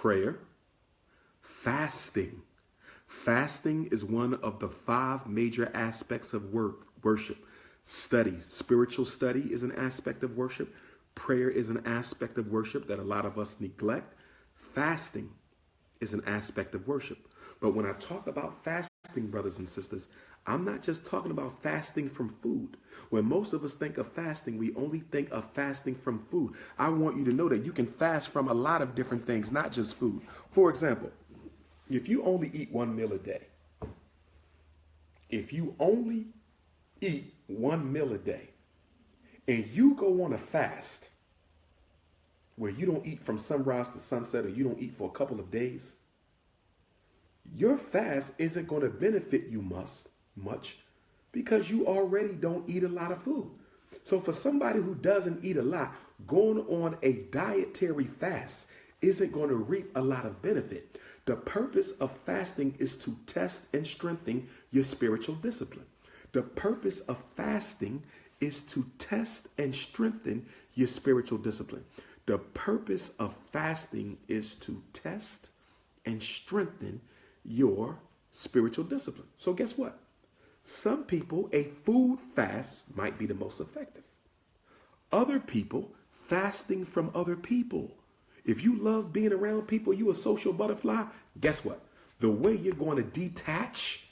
prayer, fasting. Fasting is one of the 5 major aspects of worship. Study, spiritual study is an aspect of worship. Prayer is an aspect of worship that a lot of us neglect. Fasting is an aspect of worship. But when I talk about fasting, brothers and sisters, I'm not just talking about fasting from food. When most of us think of fasting, we only think of fasting from food. I want you to know that you can fast from a lot of different things, not just food. For example, if you only eat 1 meal a day, if you only eat 1 meal a day, and you go on a fast where you don't eat from sunrise to sunset, or you don't eat for a couple of days, your fast isn't going to benefit you much because you already don't eat a lot of food. So for somebody who doesn't eat a lot, going on a dietary fast isn't going to reap a lot of benefit. The purpose of fasting is to test and strengthen your spiritual discipline. The purpose of fasting is to test and strengthen your spiritual discipline. The purpose of fasting is to test and strengthen your spiritual discipline. So guess what? Some people, a food fast might be the most effective. Other people, fasting from other people. If you love being around people, you a social butterfly, guess what? The way you're going to detach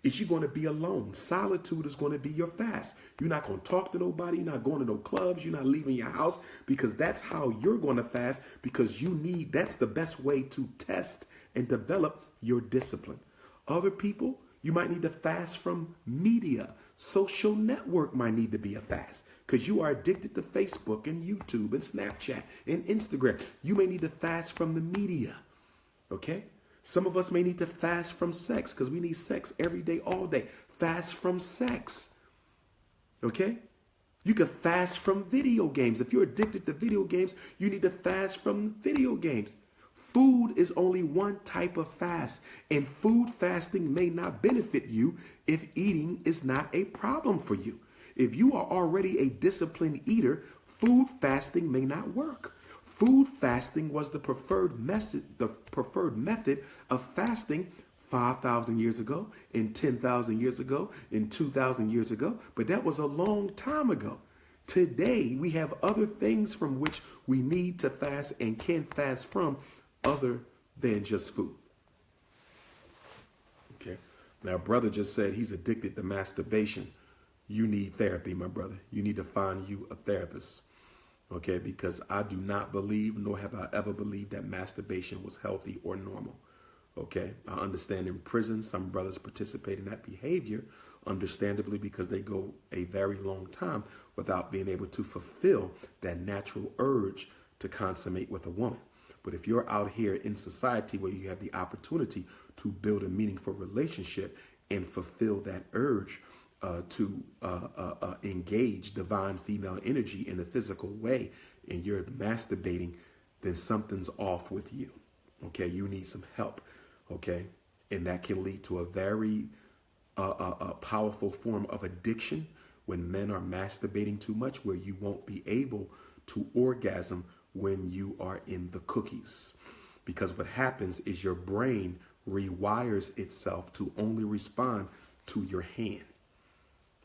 is you're going to be alone. Solitude is going to be your fast. You're not going to talk to nobody. You're not going to no clubs. You're not leaving your house, because that's how you're going to fast, because that's the best way to test and develop your discipline. Other people, you might need to fast from media. Social network might need to be a fast because you are addicted to Facebook and YouTube and Snapchat and Instagram. You may need to fast from the media. Okay? Some of us may need to fast from sex because we need sex every day, all day. Fast from sex. Okay? You can fast from video games. If you're addicted to video games, you need to fast from video games. Food is only one type of fast, and food fasting may not benefit you if eating is not a problem for you. If you are already a disciplined eater, food fasting may not work. Food fasting was the preferred method of fasting 5,000 years ago, and 10,000 years ago, and 2,000 years ago, but that was a long time ago. Today, we have other things from which we need to fast and can fast from other than just food. Okay. Now, brother just said he's addicted to masturbation. You need therapy, my brother. You need to find you a therapist. Okay, because I do not believe, nor have I ever believed, that masturbation was healthy or normal. Okay, I understand in prison some brothers participate in that behavior, understandably, because they go a very long time without being able to fulfill that natural urge to consummate with a woman. But if you're out here in society where you have the opportunity to build a meaningful relationship and fulfill that urge to engage divine female energy in a physical way, and you're masturbating, then something's off with you. Okay, you need some help. Okay, and that can lead to a very powerful form of addiction when men are masturbating too much, where you won't be able to orgasm when you are in the cookies. Because what happens is your brain rewires itself to only respond to your hand.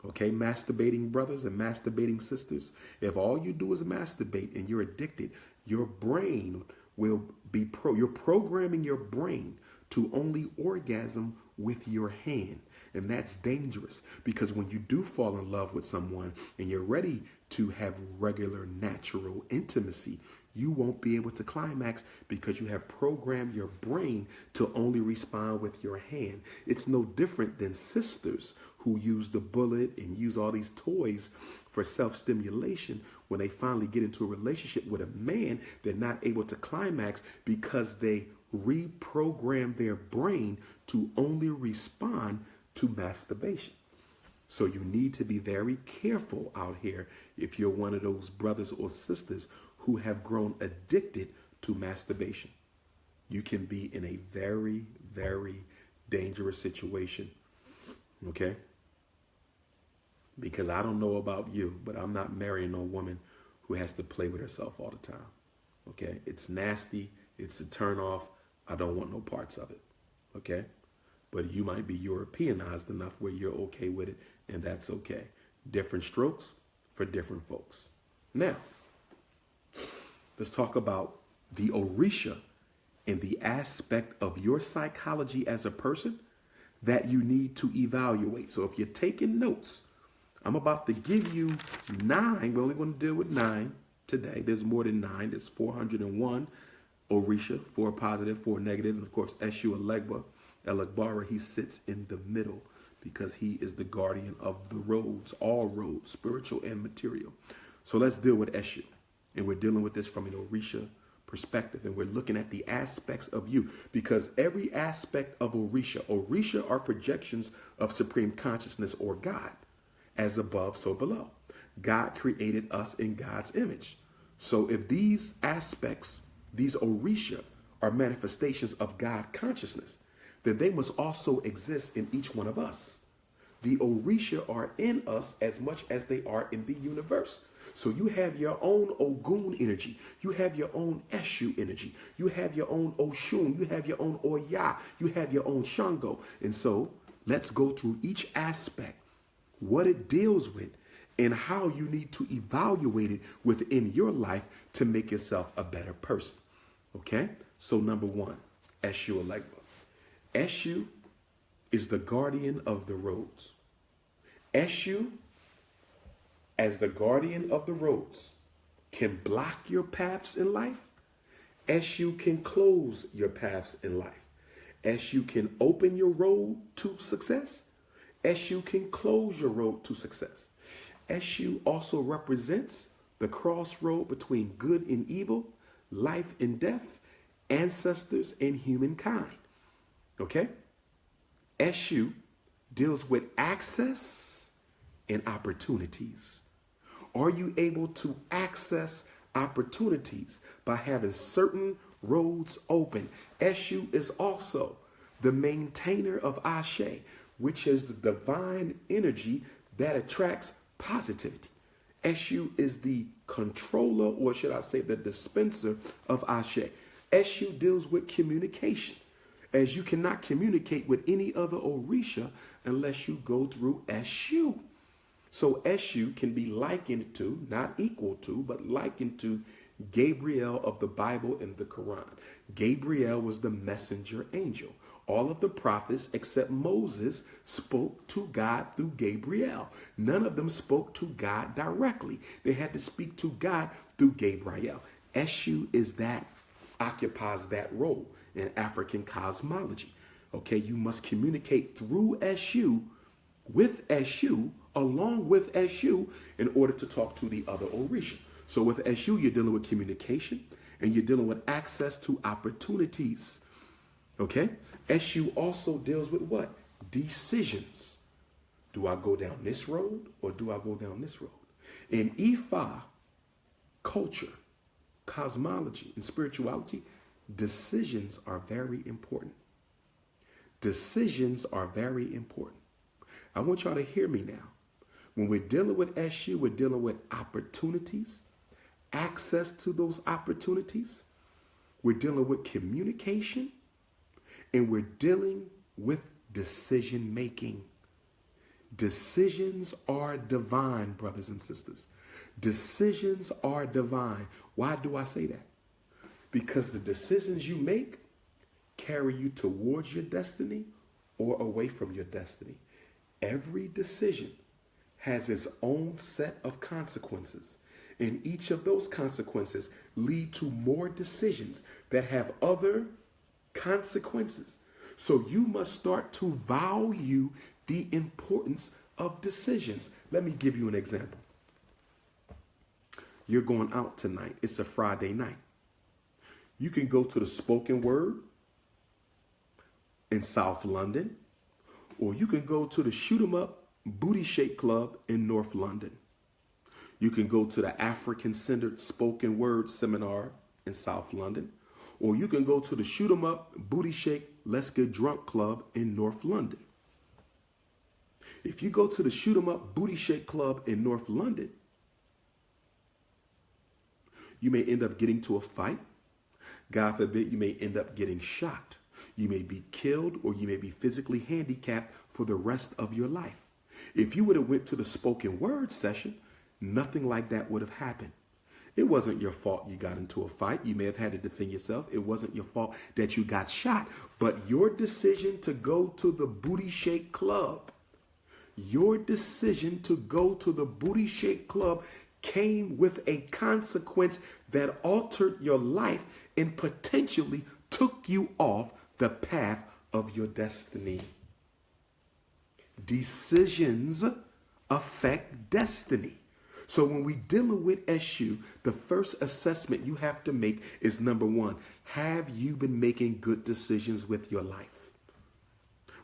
Okay, masturbating brothers and masturbating sisters, if all you do is masturbate and you're addicted, your brain will be you're programming your brain to only orgasm with your hand. And that's dangerous, because when you do fall in love with someone and you're ready to have regular natural intimacy, you won't be able to climax because you have programmed your brain to only respond with your hand. It's no different than sisters who use the bullet and use all these toys for self-stimulation. When they finally get into a relationship with a man, they're not able to climax because they reprogram their brain to only respond to masturbation. So you need to be very careful out here if you're one of those brothers or sisters who have grown addicted to masturbation. You can be in a very, very dangerous situation. Okay? Because I don't know about you, but I'm not marrying no woman who has to play with herself all the time. Okay, it's nasty. It's a turn off. I don't want no parts of it. Okay, but you might be Europeanized enough where you're okay with it, and that's okay. Different strokes for different folks. Now, let's talk about the Orisha and the aspect of your psychology as a person that you need to evaluate. So if you're taking notes, I'm about to give you 9. We're only going to deal with 9 today. There's more than 9. There's 401 Orisha, 4 positive, 4 negative, and of course Eshu Elegbara, he sits in the middle because he is the guardian of the roads, all roads, spiritual and material. So let's deal with Eshu, and we're dealing with this from an Orisha perspective, and we're looking at the aspects of you, because every aspect of Orisha are projections of supreme consciousness or God, as above, so below. God created us in God's image. So if these aspects, these Orisha, are manifestations of God consciousness, then they must also exist in each one of us. The Orisha are in us as much as they are in the universe. So you have your own Ogoun energy. You have your own Eshu energy. You have your own Oshun. You have your own Oya. You have your own Shango. And so let's go through each aspect, what it deals with, and how you need to evaluate it within your life to make yourself a better person. Okay? So number 1, Eshu Elegba. Eshu is the guardian of the roads. Eshu, as the guardian of the roads, can block your paths in life. Eshu can close your paths in life. Eshu can open your road to success. Eshu can close your road to success. Eshu also represents the crossroad between good and evil, life and death, ancestors and humankind. Okay? Eshu deals with access and opportunities. Are you able to access opportunities by having certain roads open? Eshu is also the maintainer of Ashe, which is the divine energy that attracts positivity. Eshu is the controller, or should I say the dispenser of Ashe. Eshu deals with communication, as you cannot communicate with any other Orisha unless you go through Eshu. So Eshu can be likened to, not equal to, but likened to Gabriel of the Bible and the Quran. Gabriel was the messenger angel. All of the prophets except Moses spoke to God through Gabriel. None of them spoke to God directly. They had to speak to God through Gabriel. Eshu is that, occupies that role in African cosmology. Okay, you must communicate through Eshu, with Eshu, along with Eshu, in order to talk to the other Orisha. So with Eshu, you're dealing with communication, and you're dealing with access to opportunities. Okay? Eshu also deals with what? Decisions. Do I go down this road, or do I go down this road? In Ifa culture, cosmology, and spirituality, decisions are very important. Decisions are very important. I want y'all to hear me now. When we're dealing with Eshu, we're dealing with opportunities, access to those opportunities. We're dealing with communication, and we're dealing with decision making. Decisions are divine, brothers and sisters. Decisions are divine. Why do I say that? Because the decisions you make carry you towards your destiny or away from your destiny. Every decision has its own set of consequences, and each of those consequences lead to more decisions that have other consequences. So you must start to value the importance of decisions. Let me give you an example. You're going out tonight. It's a Friday night. You can go to the Spoken Word in South London, or you can go to the Shoot 'em Up Booty Shake Club in North London. You can go to the African-centered Spoken Word Seminar in South London, or you can go to the Shoot 'em Up Booty Shake Let's Get Drunk Club in North London. If you go to the Shoot 'em Up Booty Shake Club in North London, You may end up getting to a fight. God forbid, you may end up getting shot. You may be killed, or you may be physically handicapped for the rest of your life. If you would have went to the spoken word session, nothing like that would have happened. It wasn't your fault you got into a fight. You may have had to defend yourself. It wasn't your fault that you got shot. But your decision to go to the booty shake club, came with a consequence that altered your life and potentially took you off the path of your destiny. Decisions affect destiny. So when we dealing with Eshu, the first assessment you have to make is, number one, have you been making good decisions with your life?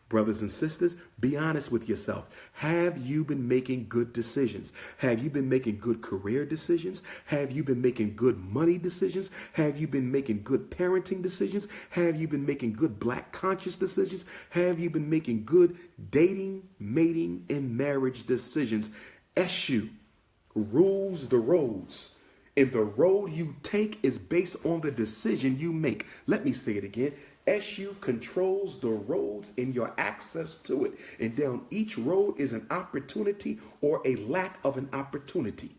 Brothers and sisters, be honest with yourself. Have you been making good decisions? Have you been making good career decisions? Have you been making good money decisions? Have you been making good parenting decisions? Have you been making good black conscious decisions? Have you been making good dating, mating, and marriage decisions? Eshu rules the roads, and the road you take is based on the decision you make. Let me say it again. Eshu controls the roads and your access to it. And down each road is an opportunity or a lack of an opportunity.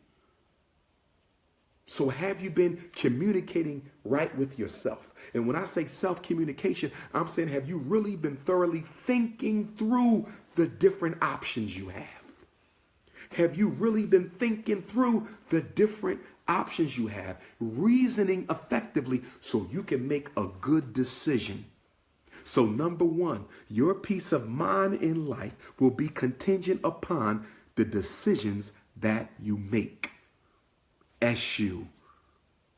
So have you been communicating right with yourself? And when I say self-communication, I'm saying, have you really been thoroughly thinking through the different options you have? Have you really been thinking through the different options you have, reasoning effectively so you can make a good decision? So number one, your peace of mind in life will be contingent upon the decisions that you make. Eshu,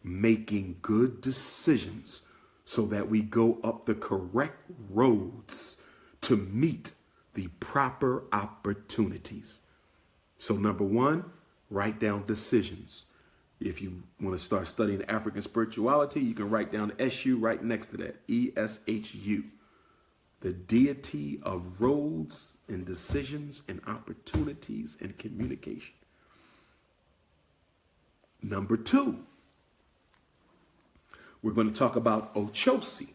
making good decisions so that we go up the correct roads to meet the proper opportunities. So number one, write down decisions. If you want to start studying African spirituality, you can write down Eshu right next to that, ESHU. The deity of roads and decisions and opportunities and communication. Number two, we're going to talk about Oshosi,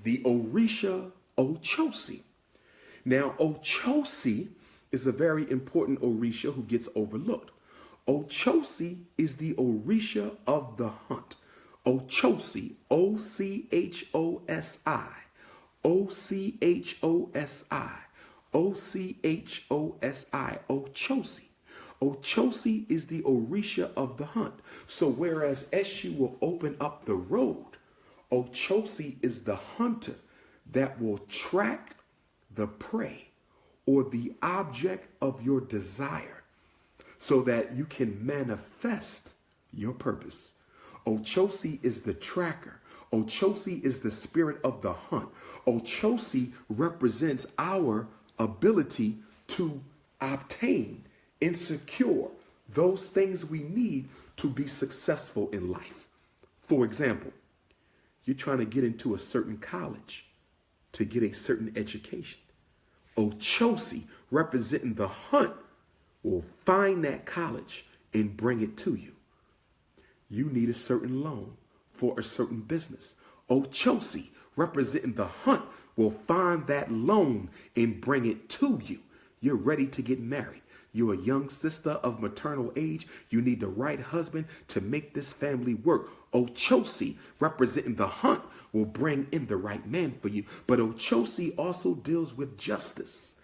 the Orisha Oshosi. Now, Oshosi is a very important Orisha who gets overlooked. Oshosi is the Orisha of the hunt. Oshosi, O-C-H-O-S-I, O-C-H-O-S-I, O-C-H-O-S-I, Oshosi. Oshosi is the Orisha of the hunt. So whereas Eshu will open up the road, Oshosi is the hunter that will track the prey or the object of your desire so that you can manifest your purpose. Oshosi is the tracker. Oshosi is the spirit of the hunt. Oshosi represents our ability to obtain and secure those things we need to be successful in life. For example, you're trying to get into a certain college to get a certain education. Oshosi, representing the hunt, will find that college and bring it to you. You need a certain loan for a certain business. Oshosi, representing the hunt, will find that loan and bring it to you. You're ready to get married. You're a young sister of maternal age. You need the right husband to make this family work. Oshosi, representing the hunt, will bring in the right man for you. But Oshosi also deals with justice.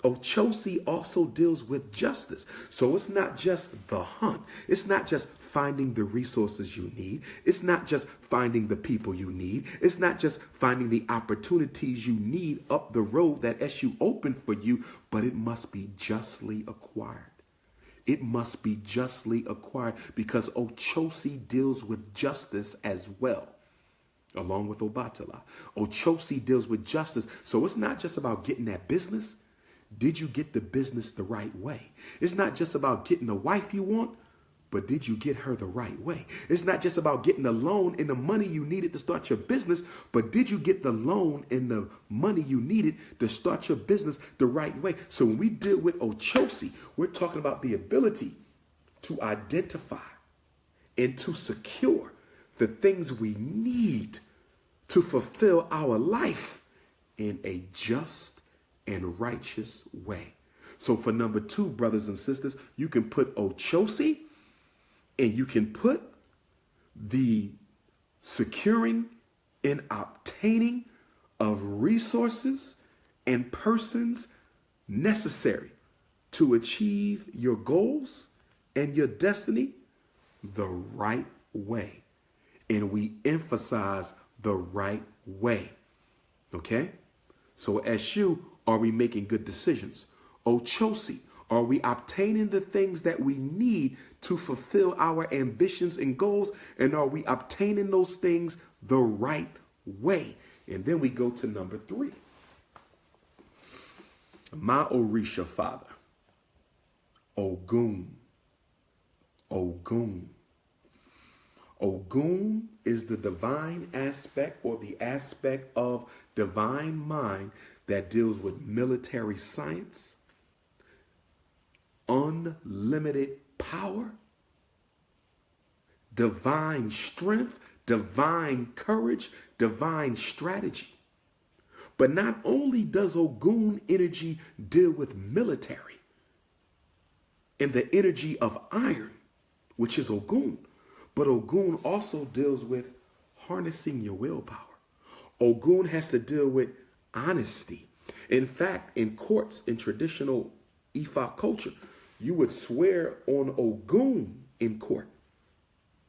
Oshosi also deals with justice. So it's not just the hunt. It's not just finding the resources you need. It's not just finding the people you need. It's not just finding the opportunities you need up the road that Eshu opened for you, but it must be justly acquired. It must be justly acquired because Oshosi deals with justice as well, along with Obatala. Oshosi deals with justice. So it's not just about getting that business. Did you get the business the right way? It's not just about getting the wife you want, but did you get her the right way? It's not just about getting the loan and the money you needed to start your business, but did you get the loan and the money you needed to start your business the right way? So when we deal with Oshosi, we're talking about the ability to identify and to secure the things we need to fulfill our life in a just and righteous way. So for number 2, brothers and sisters, you can put Oshosi, and you can put the securing and obtaining of resources and persons necessary to achieve your goals and your destiny the right way. And we emphasize the right way. Okay? So Eshu, are we making good decisions? Oshosi, are we obtaining the things that we need to fulfill our ambitions and goals? And are we obtaining those things the right way? And then we go to number 3. My Orisha father, Ogoun. Ogoun. Ogoun is the divine aspect, or the aspect of divine mind that deals with military science, unlimited power, divine strength, divine courage, divine strategy. But not only does Ogoun energy deal with military and the energy of iron, which is Ogoun, but Ogoun also deals with harnessing your willpower. Ogoun has to deal with honesty. In fact, in courts, in traditional Ifa culture, you would swear on Ogoun in court.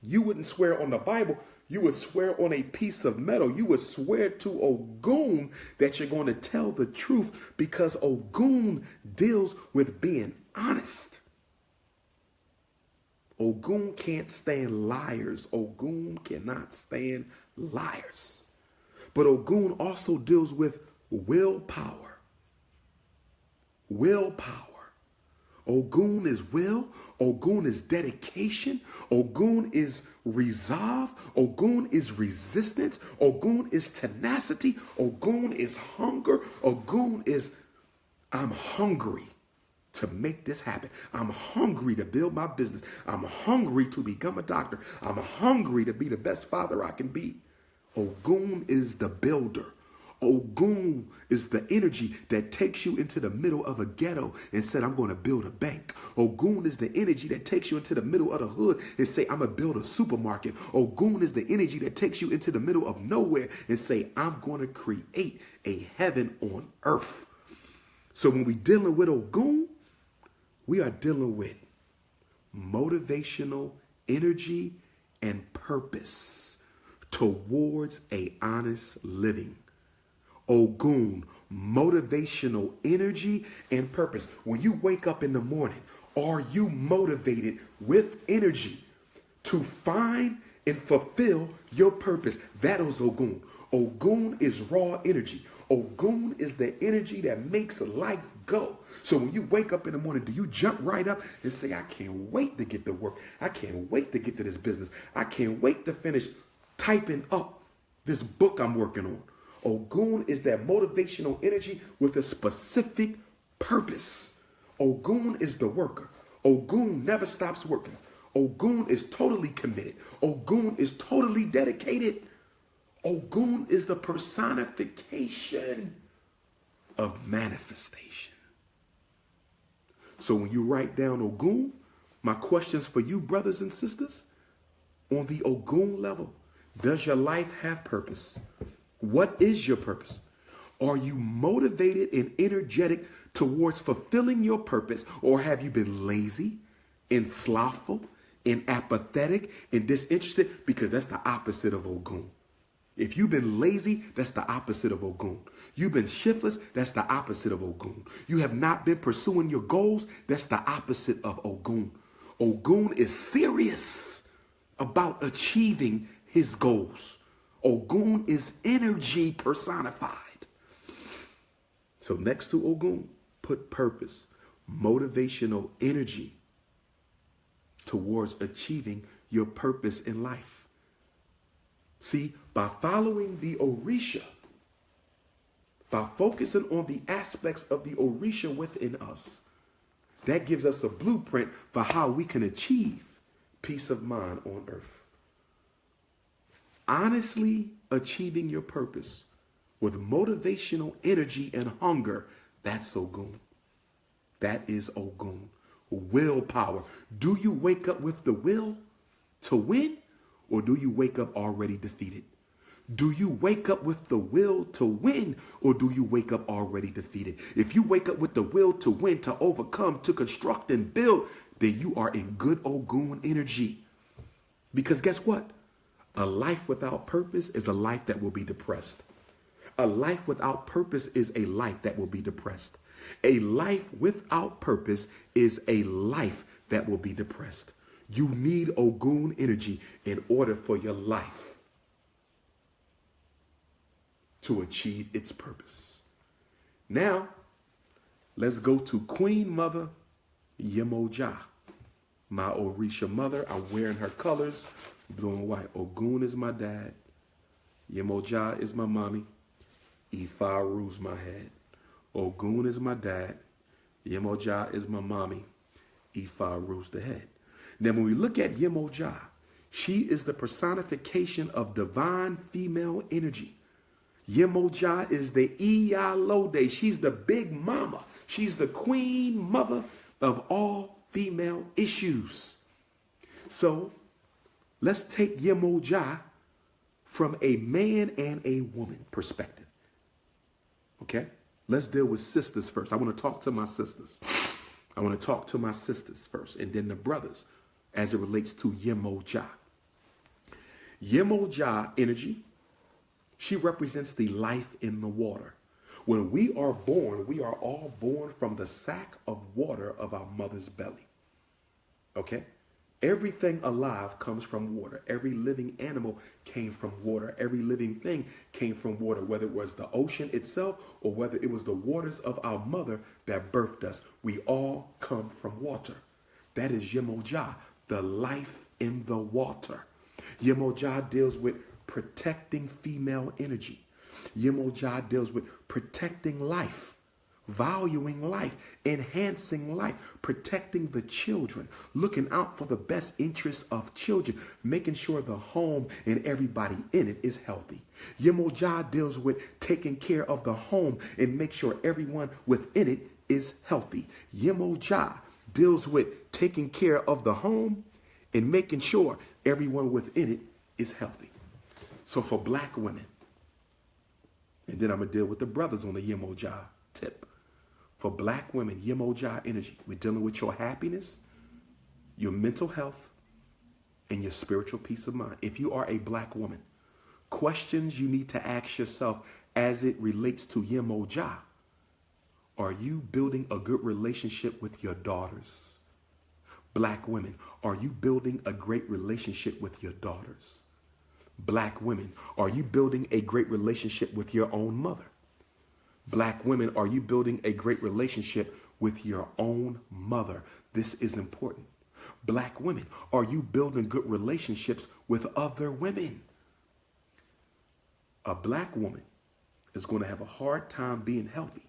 You wouldn't swear on the Bible. You would swear on a piece of metal. You would swear to Ogoun that you're going to tell the truth, because Ogoun deals with being honest. Ogoun can't stand liars. Ogoun cannot stand liars. But Ogoun also deals with willpower. Willpower. Ogoun is will. Ogoun is dedication. Ogoun is resolve. Ogoun is resistance. Ogoun is tenacity. Ogoun is hunger. Ogoun is, I'm hungry to make this happen. I'm hungry to build my business. I'm hungry to become a doctor. I'm hungry to be the best father I can be. Ogoun is the builder. Ogoun is the energy that takes you into the middle of a ghetto and said, I'm going to build a bank. Ogoun is the energy that takes you into the middle of the hood and say, I'm going to build a supermarket. Ogoun is the energy that takes you into the middle of nowhere and say, I'm going to create a heaven on earth. So when we're dealing with Ogoun, we are dealing with motivational energy and purpose towards a honest living. Ogoun, motivational energy and purpose. When you wake up in the morning, are you motivated with energy to find and fulfill your purpose? That is Ogoun. Ogoun is raw energy. Ogoun is the energy that makes life go. So when you wake up in the morning, do you jump right up and say, I can't wait to get to work. I can't wait to get to this business. I can't wait to finish typing up this book I'm working on. Ogoun is that motivational energy with a specific purpose. Ogoun is the worker. Ogoun never stops working. Ogoun is totally committed. Ogoun is totally dedicated. Ogoun is the personification of manifestation. So when you write down Ogoun, my questions for you, brothers and sisters, on the Ogoun level, does your life have purpose? What is your purpose? Are you motivated and energetic towards fulfilling your purpose, or have you been lazy and slothful and apathetic and disinterested? Because that's the opposite of Ogoun. If you've been lazy, that's the opposite of Ogoun. You've been shiftless, that's the opposite of Ogoun. You have not been pursuing your goals, that's the opposite of Ogoun. Ogoun is serious about achieving his goals. Ogoun is energy personified. So next to Ogoun, put purpose, motivational energy towards achieving your purpose in life. See, by following the Orisha, by focusing on the aspects of the Orisha within us, that gives us a blueprint for how we can achieve peace of mind on earth. Honestly achieving your purpose with motivational energy and hunger, that's Ogoun. That is Ogoun. Willpower. Do you wake up with the will to win, or do you wake up already defeated? Do you wake up with the will to win, or do you wake up already defeated? If you wake up with the will to win, to overcome, to construct and build, then you are in good Ogoun energy. Because guess what? A life without purpose is a life that will be depressed. A life without purpose is a life that will be depressed. A life without purpose is a life that will be depressed. You need Ogoun energy in order for your life to achieve its purpose. Now, let's go to Queen Mother Yemoja, my Orisha mother. I'm wearing her colors, blue and white. Ogoun is my dad. Yemoja is my mommy. Ifaru's my head. Ogoun is my dad. Yemoja is my mommy. Ifaru's the head. Now, when we look at Yemoja, she is the personification of divine female energy. Yemoja is the Iyalode. She's the big mama. She's the queen mother of all female issues. So let's take Yemoja from a man and a woman perspective. Okay? Let's deal with sisters first. I want to talk to my sisters. I want to talk to my sisters first, and then the brothers as it relates to Yemoja. Yemoja energy, she represents the life in the water. When we are born, we are all born from the sack of water of our mother's belly. Okay? Everything alive comes from water. Every living animal came from water. Every living thing came from water, whether it was the ocean itself or whether it was the waters of our mother that birthed us. We all come from water. That is Yemoja, the life in the water. Yemoja deals with protecting female energy. Yemoja deals with protecting life, valuing life, enhancing life, protecting the children, looking out for the best interests of children, making sure the home and everybody in it is healthy. Yemoja deals with taking care of the home and make sure everyone within it is healthy. Yemoja deals with taking care of the home and making sure everyone within it is healthy. So for black women, and then I'm going to deal with the brothers on the Yemoja tip. For black women, Yemoja energy, we're dealing with your happiness, your mental health, and your spiritual peace of mind. If you are a black woman, questions you need to ask yourself as it relates to Yemoja. Are you building a good relationship with your daughters? Black women, are you building a great relationship with your daughters? Black women, are you building a great relationship with your own mother? Black women, are you building a great relationship with your own mother? This is important. Black women, are you building good relationships with other women? A black woman is going to have a hard time being healthy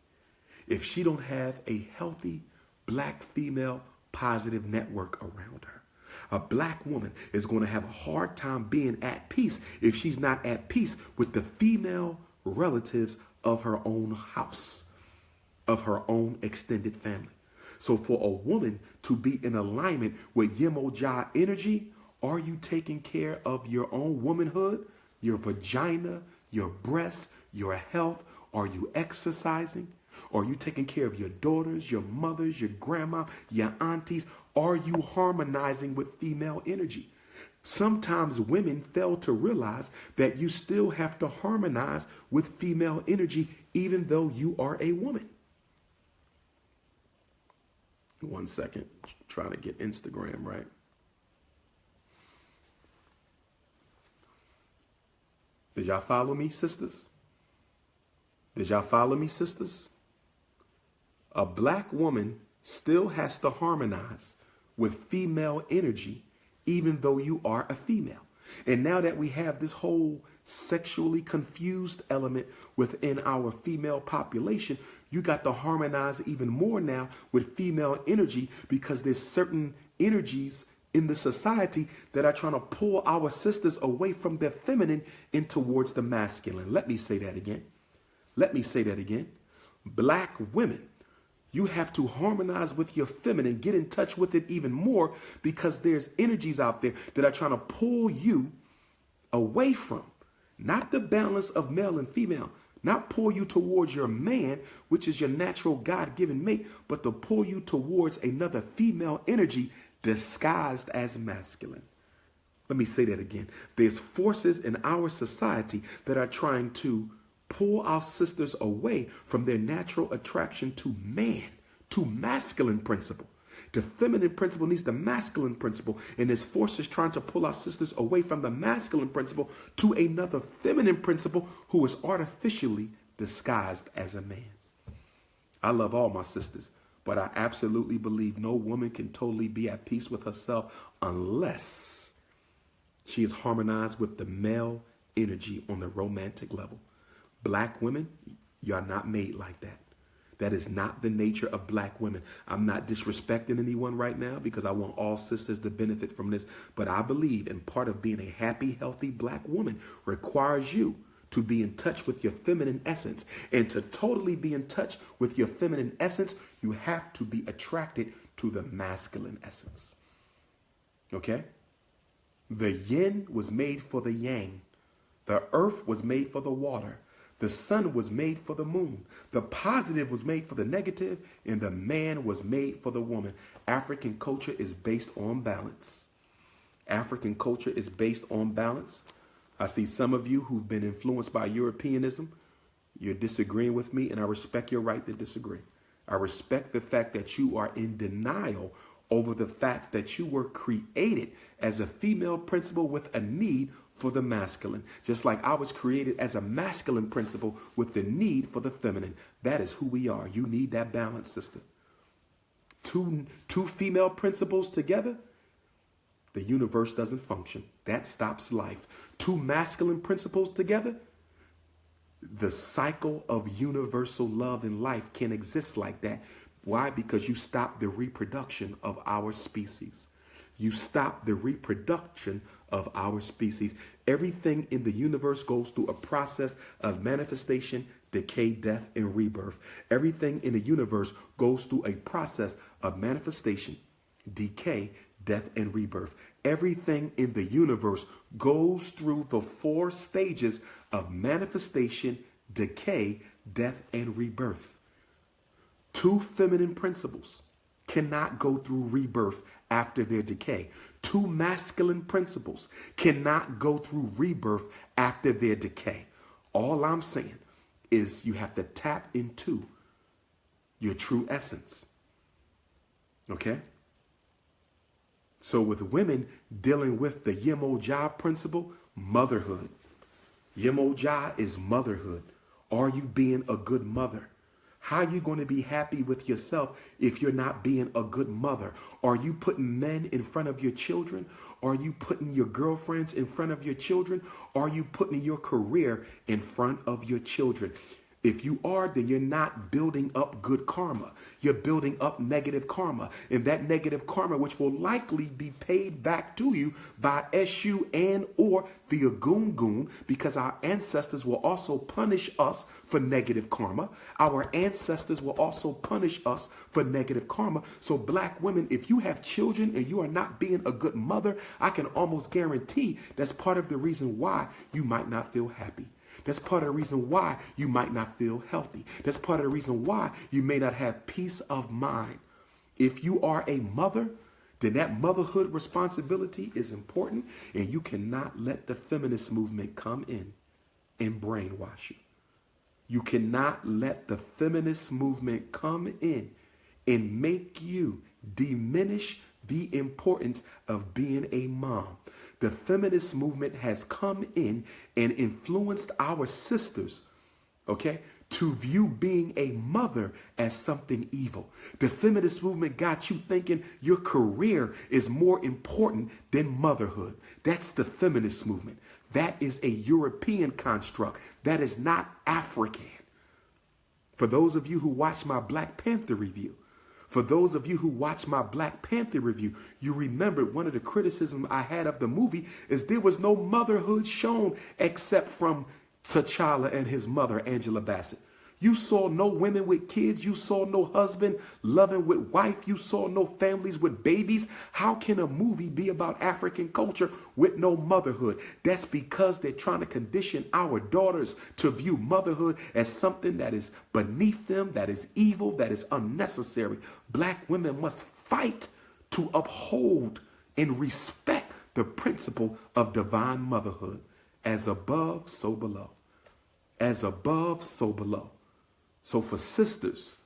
if she don't have a healthy black female positive network around her. A black woman is going to have a hard time being at peace if she's not at peace with the female relatives of her own house, of her own extended family. So for a woman to be in alignment with Yemoja energy, are you taking care of your own womanhood, your vagina, your breasts, your health? Are you exercising? Are you taking care of your daughters, your mothers, your grandma, your aunties? Are you harmonizing with female energy? Sometimes women fail to realize that you still have to harmonize with female energy even though you are a woman. 1 second, trying to get Instagram right. Did y'all follow me, sisters? Did y'all follow me, sisters? A black woman still has to harmonize with female energy, even though you are a female. And now that we have this whole sexually confused element within our female population, you got to harmonize even more now with female energy because there's certain energies in the society that are trying to pull our sisters away from their feminine and towards the masculine. Let me say that again. Let me say that again. Black women, you have to harmonize with your feminine, get in touch with it even more, because there's energies out there that are trying to pull you away from, not the balance of male and female, not pull you towards your man, which is your natural God-given mate, but to pull you towards another female energy disguised as masculine. Let me say that again. There's forces in our society that are trying to pull our sisters away from their natural attraction to man, to masculine principle. The feminine principle needs the masculine principle, and there's forces trying to pull our sisters away from the masculine principle to another feminine principle who is artificially disguised as a man. I love all my sisters, but I absolutely believe no woman can totally be at peace with herself unless she is harmonized with the male energy on the romantic level. Black women, you are not made like that. That is not the nature of black women. I'm not disrespecting anyone right now because I want all sisters to benefit from this. But I believe in part of being a happy, healthy black woman requires you to be in touch with your feminine essence. And to totally be in touch with your feminine essence, you have to be attracted to the masculine essence. Okay? The yin was made for the yang. The earth was made for the water. The sun was made for the moon. The positive was made for the negative, and the man was made for the woman. African culture is based on balance. African culture is based on balance. I see some of you who've been influenced by Europeanism. You're disagreeing with me, and I respect your right to disagree. I respect the fact that you are in denial over the fact that you were created as a female principle with a need for the masculine, just like I was created as a masculine principle with the need for the feminine. That is who we are. You need that balance, sister. Two female principles together, the universe doesn't function. That stops life. Two masculine principles together, the cycle of universal love and life can exist like that. Why? Because you stop the reproduction of our species. You stop the reproduction of our species. Everything in the universe goes through a process of manifestation, decay, death, and rebirth. Everything in the universe goes through a process of manifestation, decay, death, and rebirth. Everything in the universe goes through the 4 stages of manifestation, decay, death, and rebirth. 2 feminine principles cannot go through rebirth after their decay. 2 masculine principles cannot go through rebirth after their decay. All I'm saying is you have to tap into your true essence. Okay? So with women dealing with the Yemoja principle, motherhood. Yemoja is motherhood. Are you being a good mother? How are you going to be happy with yourself if you're not being a good mother? Are you putting men in front of your children? Are you putting your girlfriends in front of your children? Are you putting your career in front of your children? If you are, then you're not building up good karma. You're building up negative karma. And that negative karma, which will likely be paid back to you by Eshu and or the Ogoun, because our ancestors will also punish us for negative karma. Our ancestors will also punish us for negative karma. So black women, if you have children and you are not being a good mother, I can almost guarantee that's part of the reason why you might not feel happy. That's part of the reason why you might not feel healthy. That's part of the reason why you may not have peace of mind. If you are a mother, then that motherhood responsibility is important, and you cannot let the feminist movement come in and brainwash you. You cannot let the feminist movement come in and make you diminish the importance of being a mom. The feminist movement has come in and influenced our sisters, okay, to view being a mother as something evil. The feminist movement got you thinking your career is more important than motherhood. That's the feminist movement. That is a European construct. That is not African. For those of you who watch my Black Panther review, For those of you who watched my Black Panther review, you remember one of the criticisms I had of the movie is there was no motherhood shown except from T'Challa and his mother, Angela Bassett. You saw no women with kids. You saw no husband loving with wife. You saw no families with babies. How can a movie be about African culture with no motherhood? That's because they're trying to condition our daughters to view motherhood as something that is beneath them, that is evil, that is unnecessary. Black women must fight to uphold and respect the principle of divine motherhood. As above, so below. As above, so below. So for sisters,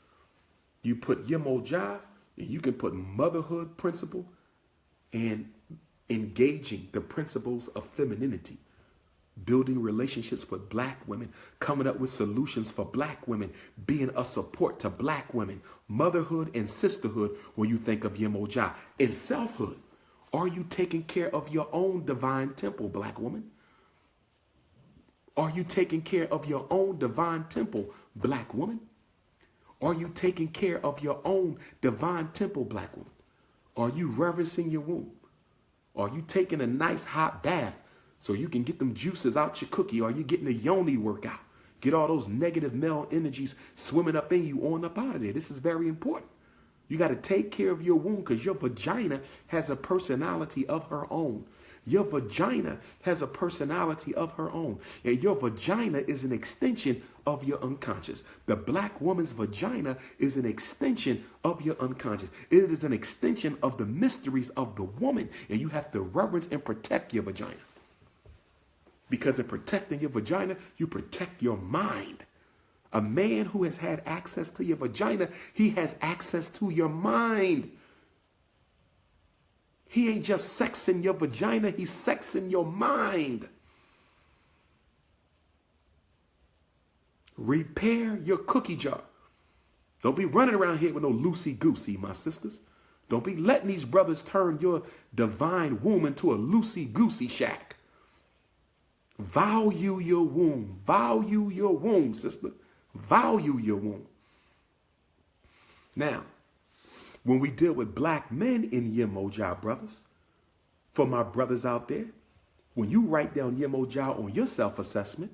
you put Yemoja, and you can put motherhood principle and engaging the principles of femininity, building relationships with Black women, coming up with solutions for Black women, being a support to Black women, motherhood and sisterhood when you think of Yemoja. In selfhood, are you taking care of your own divine temple, Black woman? Are you taking care of your own divine temple, Black woman? Are you taking care of your own divine temple, Black woman? Are you reverencing your womb? Are you taking a nice hot bath so you can get them juices out your cookie? Are you getting a yoni workout? Get all those negative male energies swimming up in you on up out of there. This is very important. You got to take care of your womb because your vagina has a personality of her own. Your vagina has a personality of her own. And your vagina is an extension of your unconscious. The Black woman's vagina is an extension of your unconscious. It is an extension of the mysteries of the woman. And you have to reverence and protect your vagina. Because in protecting your vagina, you protect your mind. A man who has had access to your vagina, he has access to your mind. He ain't just sexing your vagina, he's sexing your mind. Repair your cookie jar. Don't be running around here with no loosey-goosey, my sisters. Don't be letting these brothers turn your divine womb into a loosey-goosey shack. Value your womb. Value your womb, sister. Value your womb. Now, when we deal with Black men in Yemoja, brothers, for my brothers out there, when you write down Yemoja on your self-assessment,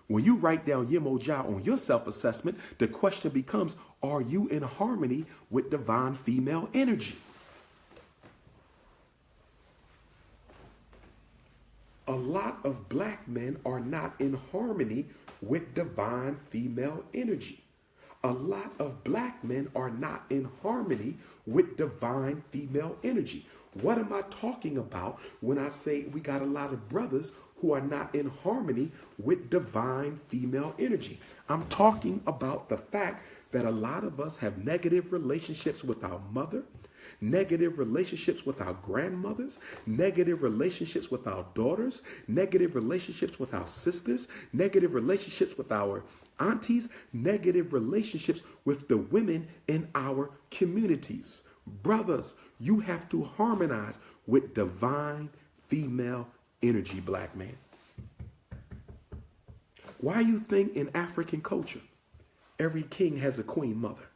when you write down Yemoja on your self-assessment, the question becomes, are you in harmony with divine female energy? A lot of Black men are not in harmony with divine female energy. A lot of Black men are not in harmony with divine female energy. What am I talking about when I say we got a lot of brothers who are not in harmony with divine female energy? I'm talking about the fact that a lot of us have negative relationships with our mother, negative relationships with our grandmothers, negative relationships with our daughters, negative relationships with our sisters, negative relationships with our aunties, negative relationships with the women in our communities. Brothers, you have to harmonize with divine female energy, Black man. Why do you think in African culture, every king has a queen mother?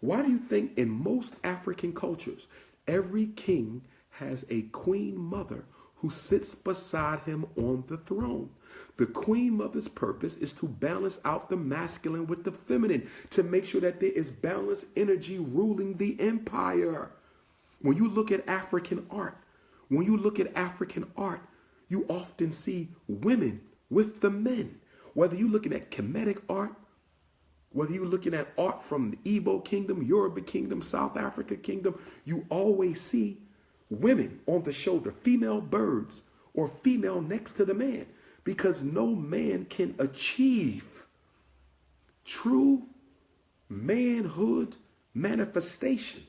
Why do you think in most African cultures, every king has a queen mother who sits beside him on the throne? The queen mother's purpose is to balance out the masculine with the feminine, to make sure that there is balanced energy ruling the empire. When you look at African art, you often see women with the men. Whether you're looking at Kemetic art, whether you're looking at art from the Igbo kingdom, Yoruba kingdom, South Africa kingdom, you always see women on the shoulder, female birds or female next to the man, because no man can achieve true manhood manifestation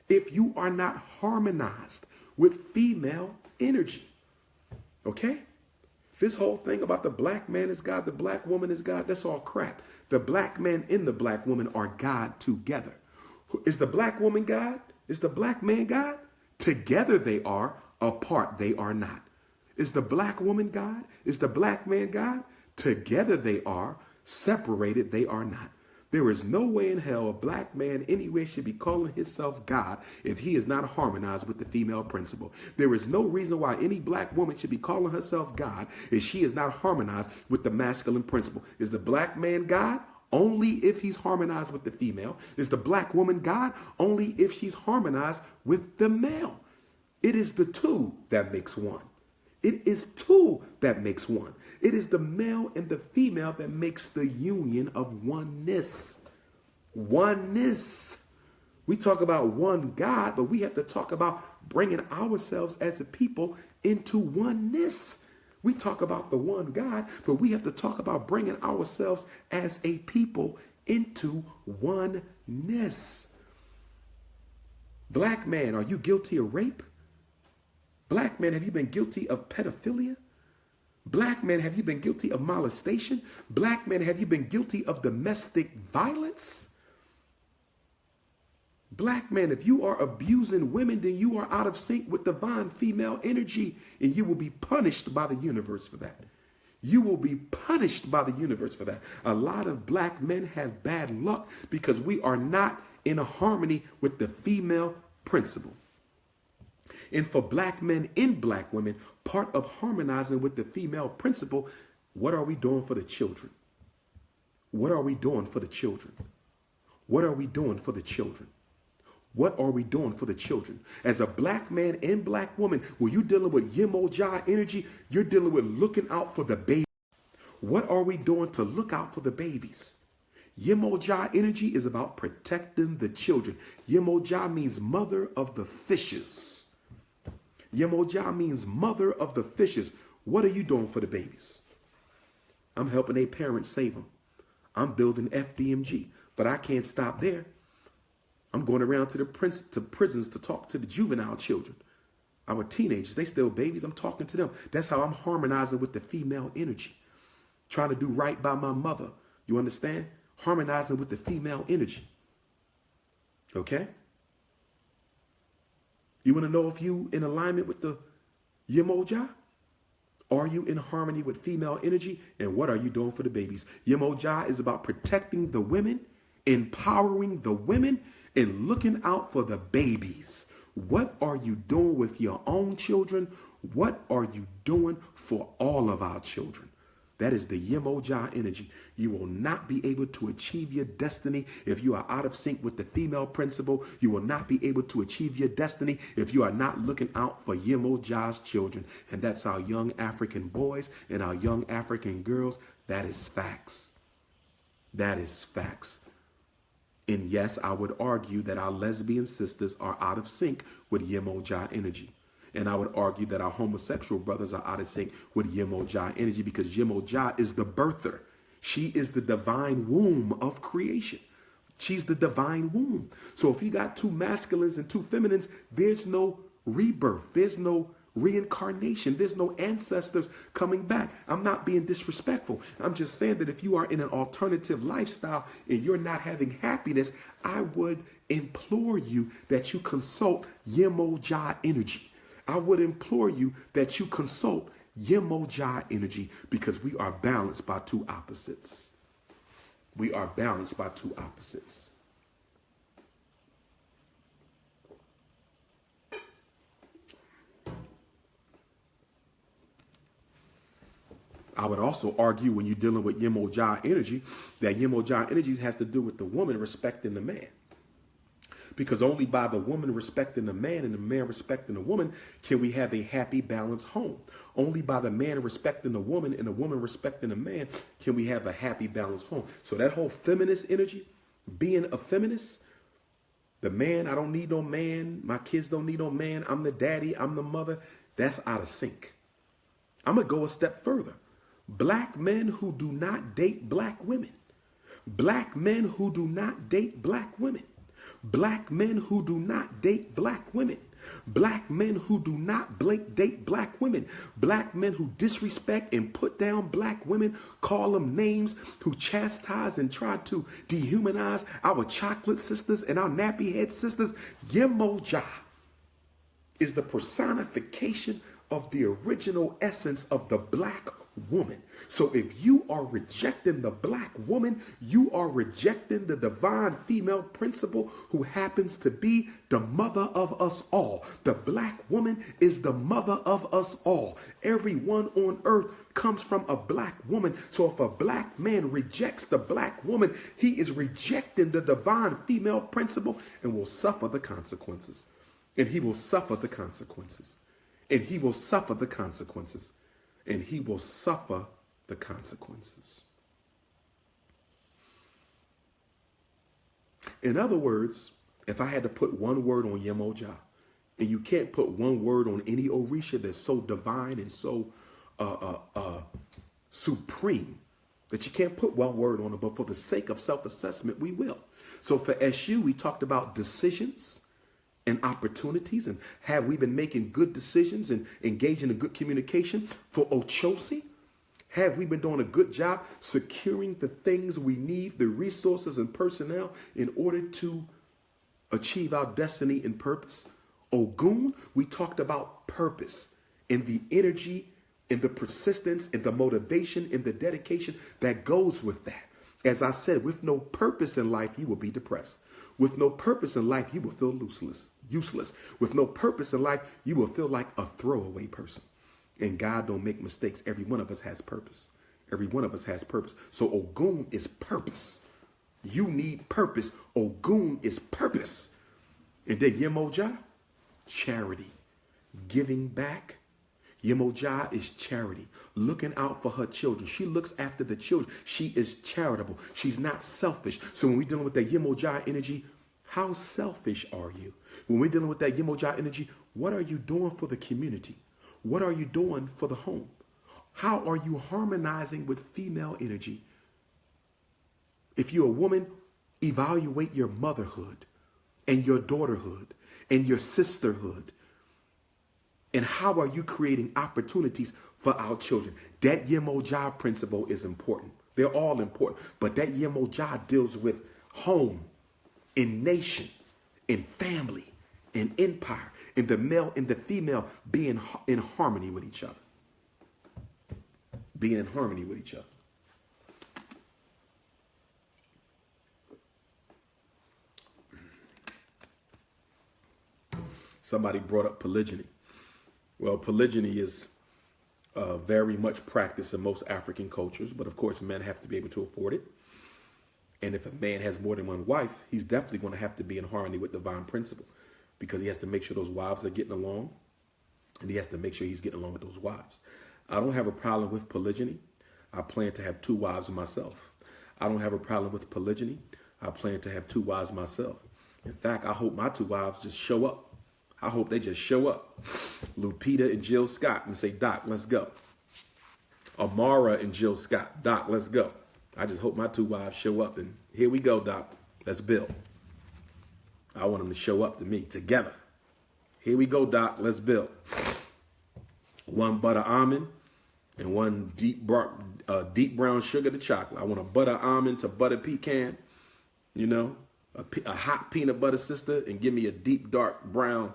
if you are not harmonized with female energy. Okay? This whole thing about the Black man is God, the Black woman is God, that's all crap. The Black man and the Black woman are God together. Is the Black woman God? Is the Black man God? Together they are, apart they are not. Is the Black woman God? Is the Black man God? Together they are, separated they are not. There is no way in hell a black man anywhere should be calling himself God if he is not harmonized with the female principle. There is no reason why any black woman should be calling herself God if she is not harmonized with the masculine principle. Is the black man God? Only if he's harmonized with the female. Is the black woman God? Only if she's harmonized with the male. It is the two that makes one. It is two that makes one. It is the male and the female that makes the union of oneness. Oneness. We talk about one God, but we have to talk about bringing ourselves as a people into oneness. We talk about the one God, but we have to talk about bringing ourselves as a people into oneness. Black man, are you guilty of rape? Black man, have you been guilty of pedophilia? Black man, have you been guilty of molestation? Black man, have you been guilty of domestic violence? Black man, if you are abusing women, then you are out of sync with divine female energy, and you will be punished by the universe for that. You will be punished by the universe for that. A lot of black men have bad luck because we are not in a harmony with the female principle. And for black men and black women, part of harmonizing with the female principle, what are we doing for the children? What are we doing for the children? What are we doing for the children? What are we doing for the children? As a black man and black woman, when you're dealing with Yemoja energy, you're dealing with looking out for the baby. What are we doing to look out for the babies? Yemoja energy is about protecting the children. Yemoja means mother of the fishes. Yemoja means mother of the fishes. What are you doing for the babies? I'm helping a parent save them. I'm building FDMG, but I can't stop there. I'm going around to prisons to talk to the juvenile children. Our teenagers, they still babies. I'm talking to them. That's how I'm harmonizing with the female energy. Trying to do right by my mother. You understand? Harmonizing with the female energy. Okay? You want to know if you in alignment with the Yemoja? Are you in harmony with female energy? And what are you doing for the babies? Yemoja is about protecting the women, empowering the women, and looking out for the babies. What are you doing with your own children? What are you doing for all of our children? That is the Yemoja energy. You will not be able to achieve your destiny if you are out of sync with the female principle. You will not be able to achieve your destiny if you are not looking out for Yemoja's children. And that's our young African boys and our young African girls. That is facts. That is facts. And yes, I would argue that our lesbian sisters are out of sync with Yemoja energy. And I would argue that our homosexual brothers are out of sync with Yemoja energy because Yemoja is the birther. She is the divine womb of creation. She's the divine womb. So if you got two masculines and two feminines, there's no rebirth. There's no reincarnation. There's no ancestors coming back. I'm not being disrespectful. I'm just saying that if you are in an alternative lifestyle and you're not having happiness, I would implore you that you consult Yemoja energy. I would implore you that you consult Yemoja energy because we are balanced by two opposites. We are balanced by two opposites. I would also argue when you're dealing with Yemoja energy that Yemoja energy has to do with the woman respecting the man. Because only by the woman respecting the man and the man respecting the woman can we have a happy, balanced home. Only by the man respecting the woman and the woman respecting the man can we have a happy, balanced home. So that whole feminist energy, being a feminist, the man, I don't need no man, my kids don't need no man, I'm the daddy, I'm the mother, that's out of sync. I'm going to go a step further. Black men who do not date black women. Black men who do not date black women. Black men who do not date black women. Black men who do not date black women. Black men who disrespect and put down black women, call them names, who chastise and try to dehumanize our chocolate sisters and our nappy head sisters. Yemoja is the personification of the original essence of the black woman. So if you are rejecting the black woman, you are rejecting the divine female principle who happens to be the mother of us all. The black woman is the mother of us all. Everyone on earth comes from a black woman. So if a black man rejects the black woman, he is rejecting the divine female principle and will suffer the consequences. And he will suffer the consequences. And he will suffer the consequences. And he will suffer the consequences. In other words, if I had to put one word on Yemoja, and you can't put one word on any Orisha that's so divine and so supreme that you can't put one word on it, but for the sake of self-assessment, we will. So for Eshu, we talked about decisions and opportunities, and have we been making good decisions and engaging in good communication? For Oshosi, have we been doing a good job securing the things we need, the resources and personnel in order to achieve our destiny and purpose? Ogoun, we talked about purpose and the energy and the persistence and the motivation and the dedication that goes with that. As I said, with no purpose in life, you will be depressed. With no purpose in life, you will feel useless. With no purpose in life, you will feel like a throwaway person. And God don't make mistakes. Every one of us has purpose. Every one of us has purpose. So Ogoun is purpose. You need purpose. Ogoun is purpose. And then Yemoja, charity, giving back. Yemoja is charity, looking out for her children. She looks after the children. She is charitable. She's not selfish. So when we're dealing with that Yemoja energy, how selfish are you? When we're dealing with that Yemoja energy, what are you doing for the community? What are you doing for the home? How are you harmonizing with female energy? If you're a woman, evaluate your motherhood and your daughterhood and your sisterhood. And how are you creating opportunities for our children? That Yemoja principle is important. They're all important. But that Yemoja deals with home, in nation, in family, in empire, in the male and the female being in harmony with each other. Being in harmony with each other. Somebody brought up polygyny. Well, polygyny is very much practiced in most African cultures, but of course men have to be able to afford it. And if a man has more than one wife, he's definitely going to have to be in harmony with divine principle, because he has to make sure those wives are getting along, and he has to make sure he's getting along with those wives. I don't have a problem with polygyny. I plan to have 2 wives myself. I don't have a problem with polygyny. I plan to have 2 wives myself. In fact, I hope my 2 wives just show up. I hope they just show up. Lupita and Jill Scott, and say, Doc, let's go. Amara and Jill Scott, Doc, let's go. I just hope my 2 wives show up, and here we go, Doc. Let's build. I want them to show up to me together. Here we go, Doc. Let's build. 1 butter almond and 1 deep brown sugar to chocolate. I want a butter almond to butter pecan, you know, a hot peanut butter sister, and give me a deep dark brown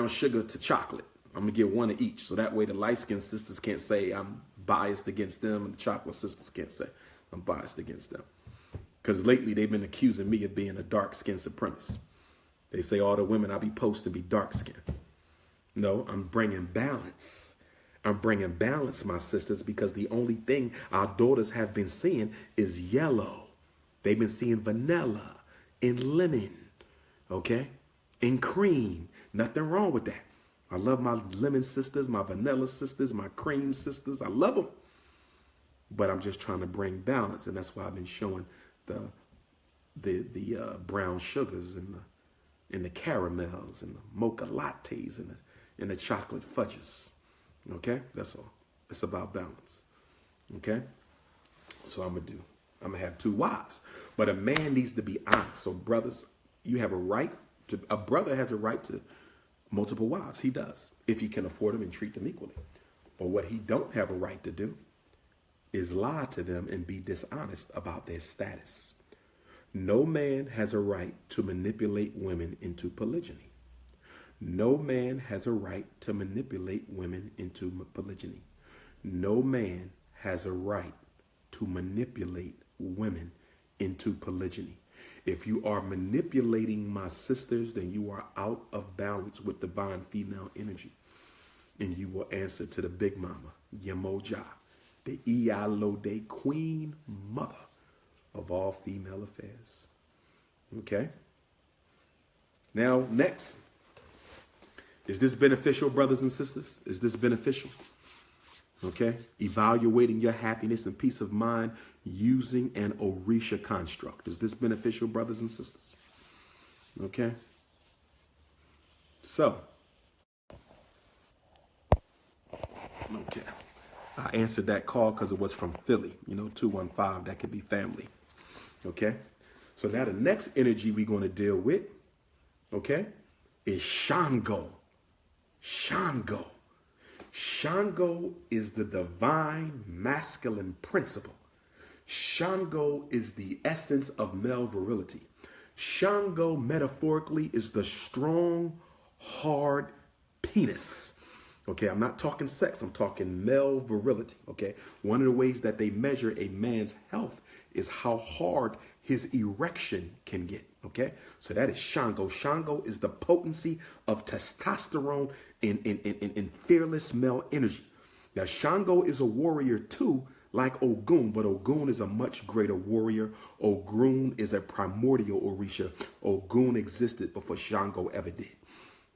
sugar to chocolate. I'm gonna get 1 of each, so that way the light-skinned sisters can't say I'm biased against them, and the chocolate sisters can't say I'm biased against them. Because lately they've been accusing me of being a dark-skinned supremacist. They say all the women I be posting be dark-skinned. No, I'm bringing balance. I'm bringing balance, my sisters, because the only thing our daughters have been seeing is yellow. They've been seeing vanilla and lemon, okay, and cream. Nothing wrong with that. I love my lemon sisters, my vanilla sisters, my cream sisters. I love them. But I'm just trying to bring balance, and that's why I've been showing the brown sugars and the caramels and the mocha lattes and the chocolate fudges. Okay, that's all. It's about balance. Okay, so I'm gonna have 2 wives, but a man needs to be honest. So brothers, you have a right to. A brother has a right to multiple wives. He does, if he can afford them and treat them equally. But what he don't have a right to do is lie to them and be dishonest about their status. No man has a right to manipulate women into polygyny. No man has a right to manipulate women into polygyny. No man has a right to manipulate women into polygyny. If you are manipulating my sisters, then you are out of balance with divine female energy. And you will answer to the big mama, Yemoja, the Iyalode queen mother of all female affairs. Okay? Now, next. Is this beneficial, brothers and sisters? Is this beneficial? Okay? Evaluating your happiness and peace of mind using an Orisha construct. Is this beneficial, brothers and sisters? Okay? So, okay. I answered that call because it was from Philly, 215. That could be family. Okay? So now the next energy we're going to deal with, okay, is Shango. Shango. Shango is the divine masculine principle. Shango is the essence of male virility. Shango, metaphorically, is the strong, hard penis. Okay, I'm not talking sex, I'm talking male virility. Okay, one of the ways that they measure a man's health is how hard his erection can get. Okay, so that is Shango. Shango is the potency of testosterone in fearless male energy. Now, Shango is a warrior too, like Ogoun, but Ogoun is a much greater warrior. Ogoun is a primordial Orisha. Ogoun existed before Shango ever did.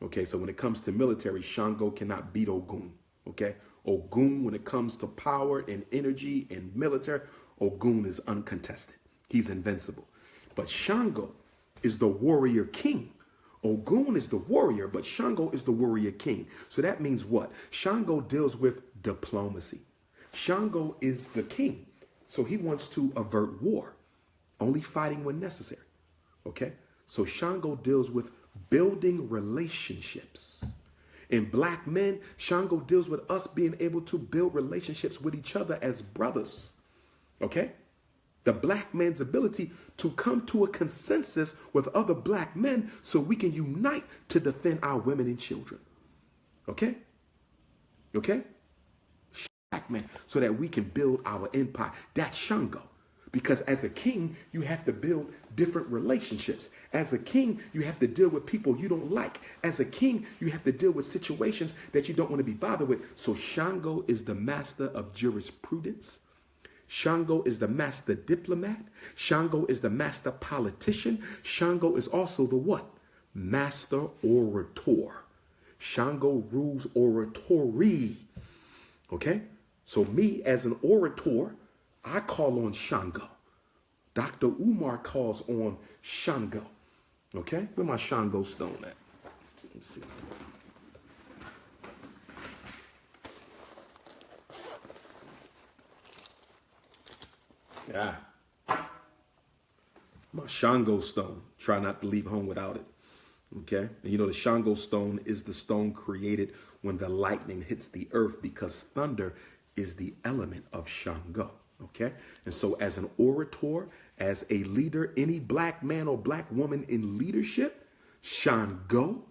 Okay, so when it comes to military, Shango cannot beat Ogoun. Okay, Ogoun, when it comes to power and energy and military, Ogoun is uncontested. He's invincible. But Shango is the warrior king. Ogoun is the warrior, but Shango is the warrior king. So that means what? Shango deals with diplomacy. Shango is the king. So he wants to avert war, only fighting when necessary. Okay? So Shango deals with building relationships. In black men, Shango deals with us being able to build relationships with each other as brothers. Okay? The black man's ability to come to a consensus with other black men so we can unite to defend our women and children. Okay? Okay? Black men, so that we can build our empire. That's Shango. Because as a king, you have to build different relationships. As a king, you have to deal with people you don't like. As a king, you have to deal with situations that you don't want to be bothered with. So Shango is the master of jurisprudence. Shango is the master diplomat. Shango is the master politician. Shango is also the what? Master orator. Shango rules oratory. Okay? So me as an orator, I call on Shango. Dr. Umar calls on Shango. Okay? Where my Shango stone at? Let me see. Yeah. My Shango stone. Try not to leave home without it. Okay? And the Shango stone is the stone created when the lightning hits the earth because thunder is the element of Shango. Okay? And so as an orator, as a leader, any black man or black woman in leadership, Shango,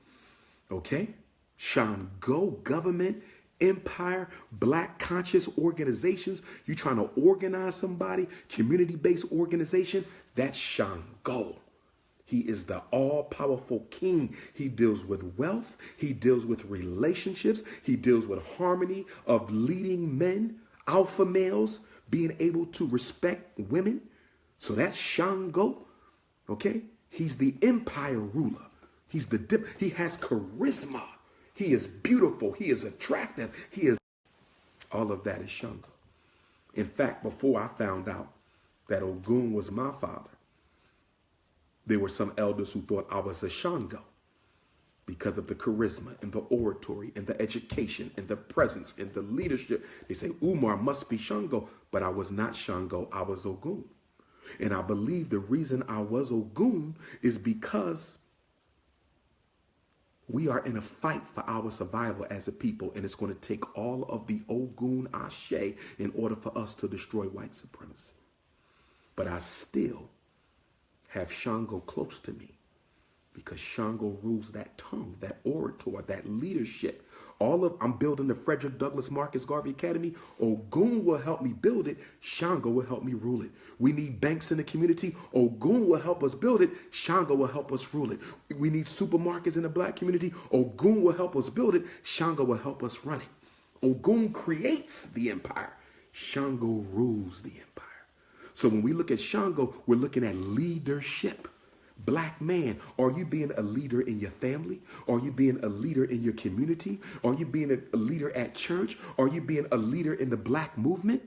okay? Shango, government, empire, black conscious organizations. You trying to organize somebody, community-based organization, that's Shango. He is the all-powerful king. He deals with wealth. He deals with relationships. He deals with harmony of leading men, alpha males, being able to respect women. So that's Shango. Okay? He's the empire ruler. He has charisma. He is beautiful. He is attractive. He is. All of that is Shango. In fact, before I found out that Ogoun was my father, there were some elders who thought I was a Shango because of the charisma and the oratory and the education and the presence and the leadership. They say Umar must be Shango, but I was not Shango. I was Ogoun. And I believe the reason I was Ogoun is because we are in a fight for our survival as a people, and it's going to take all of the Ogoun Ashe in order for us to destroy white supremacy. But I still have Shango close to me. Because Shango rules that tongue, that orator, that leadership. I'm building the Frederick Douglass Marcus Garvey Academy. Ogoun will help me build it. Shango will help me rule it. We need banks in the community. Ogoun will help us build it. Shango will help us rule it. We need supermarkets in the black community. Ogoun will help us build it. Shango will help us run it. Ogoun creates the empire. Shango rules the empire. So when we look at Shango, we're looking at leadership. Black man, are you being a leader in your family? Are you being a leader in your community? Are you being a leader at church? Are you being a leader in the black movement?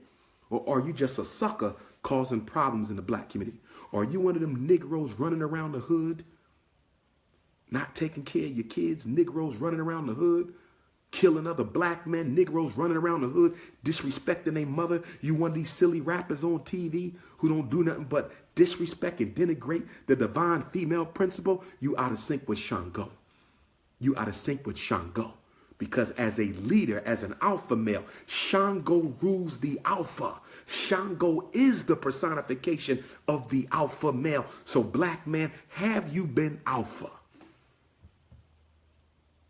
Or are you just a sucker causing problems in the black community? Are you one of them Negroes running around the hood, not taking care of your kids, Negroes running around the hood, killing other black men, Negroes running around the hood, disrespecting their mother? You one of these silly rappers on TV who don't do nothing but disrespect and denigrate the divine female principle? You out of sync with Shango. You out of sync with Shango. Because as a leader, as an alpha male, Shango rules the alpha. Shango is the personification of the alpha male. So black man, have you been alpha?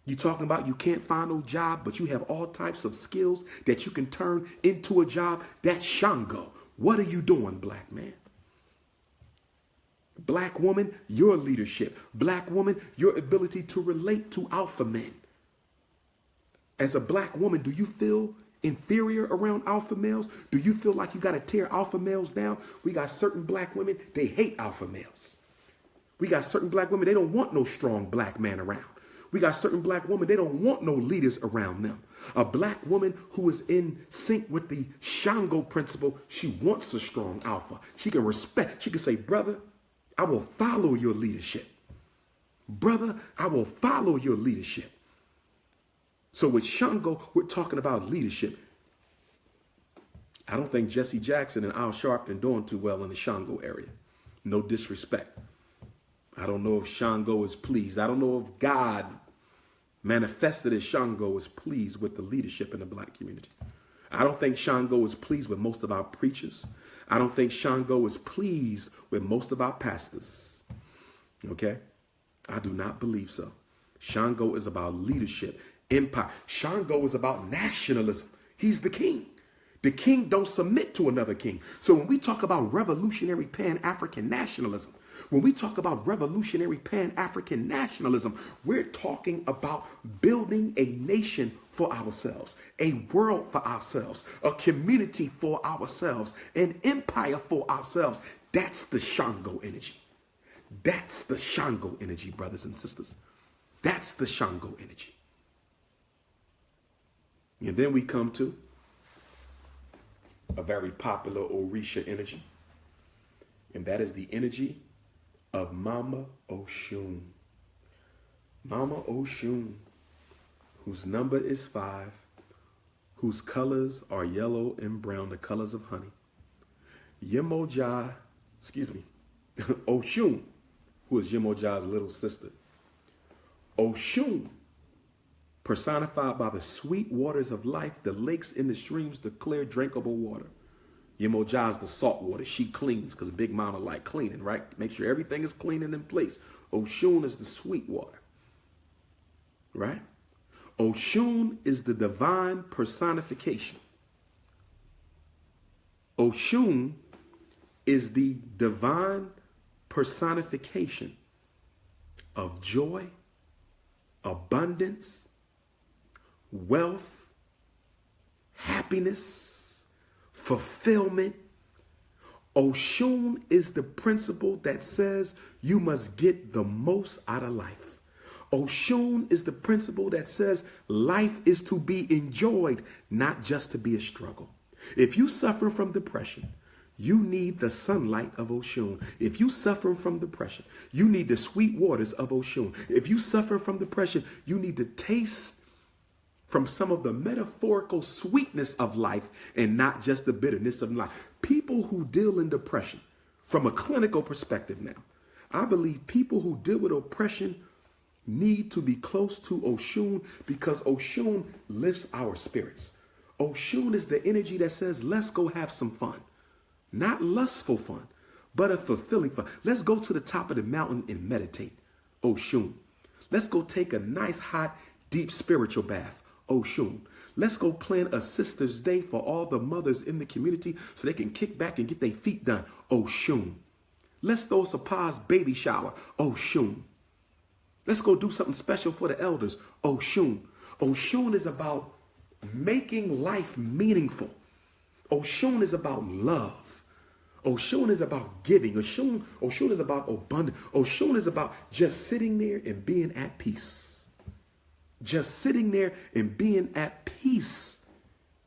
You talking about you can't find no job, but you have all types of skills that you can turn into a job? That's Shango. What are you doing, black man? Black woman, your leadership. Black woman, your ability to relate to alpha men. As a black woman, do you feel inferior around alpha males? Do you feel like you got to tear alpha males down? We got certain black women, they hate alpha males. We got certain black women, they don't want no strong black man around. We got certain black women, they don't want no leaders around them. A black woman who is in sync with the Shango principle, she wants a strong alpha. She can respect, she can say, brother, I will follow your leadership. Brother, I will follow your leadership. So with Shango, we're talking about leadership. I don't think Jesse Jackson and Al Sharpton doing too well in the Shango area. No disrespect. I don't know if Shango is pleased. I don't know if God manifested as Shango is pleased with the leadership in the black community. I don't think Shango is pleased with most of our preachers. I don't think Shango is pleased with most of our pastors. Okay? I do not believe so. Shango is about leadership, empire. Shango is about nationalism. He's the king. The king don't submit to another king. So when we talk about revolutionary Pan-African nationalism, when we talk about revolutionary Pan-African nationalism, we're talking about building a nation for ourselves, a world for ourselves, a community for ourselves, an empire for ourselves. That's the Shango energy. That's the Shango energy, brothers and sisters. That's the Shango energy. And then we come to a very popular Orisha energy, and that is the energy of Mama Oshun. Mama Oshun, whose number is 5, whose colors are yellow and brown, the colors of honey. Yemoja, Oshun, who is Yemoja's little sister. Oshun, personified by the sweet waters of life, the lakes and the streams, the clear drinkable water. Yemoja is the salt water. She cleans because Big Mama like cleaning, right? Make sure everything is clean and in place. Oshun is the sweet water, right? Oshun is the divine personification. Oshun is the divine personification of joy, abundance, wealth, happiness, fulfillment. Oshun is the principle that says you must get the most out of life. Oshun is the principle that says life is to be enjoyed, not just to be a struggle. If you suffer from depression, you need the sunlight of Oshun. If you suffer from depression, you need the sweet waters of Oshun. If you suffer from depression, you need to taste from some of the metaphorical sweetness of life and not just the bitterness of life. People who deal in depression, from a clinical perspective now, I believe people who deal with oppression need to be close to Oshun because Oshun lifts our spirits. Oshun is the energy that says, let's go have some fun. Not lustful fun, but a fulfilling fun. Let's go to the top of the mountain and meditate. Oshun. Let's go take a nice, hot, deep spiritual bath. Oshun. Let's go plan a Sister's Day for all the mothers in the community so they can kick back and get their feet done. Oshun. Let's throw Sapa's baby shower. Oshun. Let's go do something special for the elders. Oshun. Oshun is about making life meaningful. Oshun is about love. Oshun is about giving. Oshun is about abundance. Oshun is about just sitting there and being at peace. Just sitting there and being at peace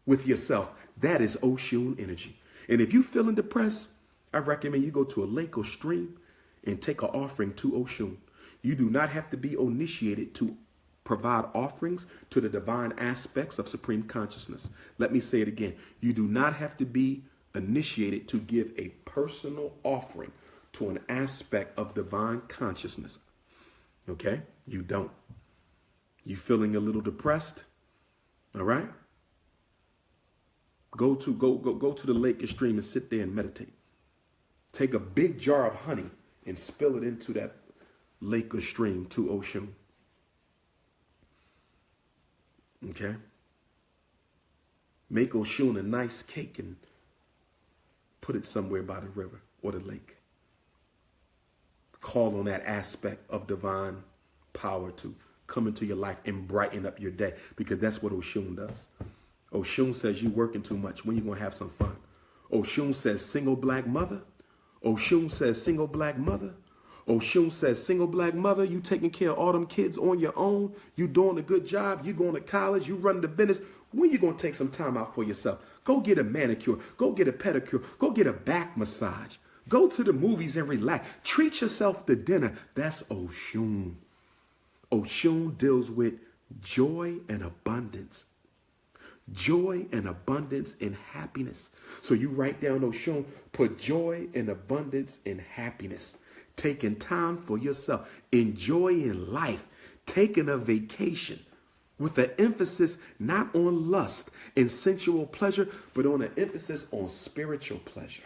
with yourself. That is Oshun energy. And if you're feeling depressed, I recommend you go to a lake or stream and take an offering to Oshun. You do not have to be initiated to provide offerings to the divine aspects of supreme consciousness. Let me say it again. You do not have to be initiated to give a personal offering to an aspect of divine consciousness. Okay? You don't. You feeling a little depressed? All right? Go to the lake or stream and sit there and meditate. Take a big jar of honey and spill it into that lake or stream to Oshun. Okay? Make Oshun a nice cake and put it somewhere by the river or the lake. Call on that aspect of divine power to come into your life and brighten up your day, because that's what Oshun does. Oshun says you working too much. When you going to have some fun? Oshun says single black mother. Oshun says single black mother. Oshun says single black mother, you taking care of all them kids on your own. You doing a good job. You going to college. You running the business. When you going to take some time out for yourself? Go get a manicure. Go get a pedicure. Go get a back massage. Go to the movies and relax. Treat yourself to dinner. That's Oshun. Oshun deals with joy and abundance. Joy and abundance and happiness. So you write down Oshun, put joy and abundance and happiness. Taking time for yourself, enjoying life, taking a vacation with an emphasis not on lust and sensual pleasure, but on an emphasis on spiritual pleasure.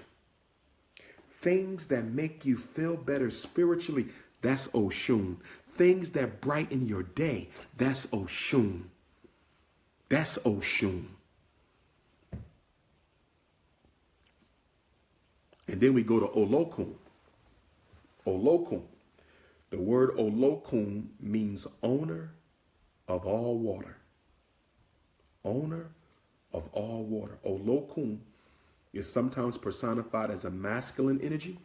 Things that make you feel better spiritually, that's Oshun. Things that brighten your day, that's Oshun. That's Oshun. And then we go to Olokun. Olokun. The word Olokun means owner of all water. Owner of all water. Olokun is sometimes personified as a masculine energy.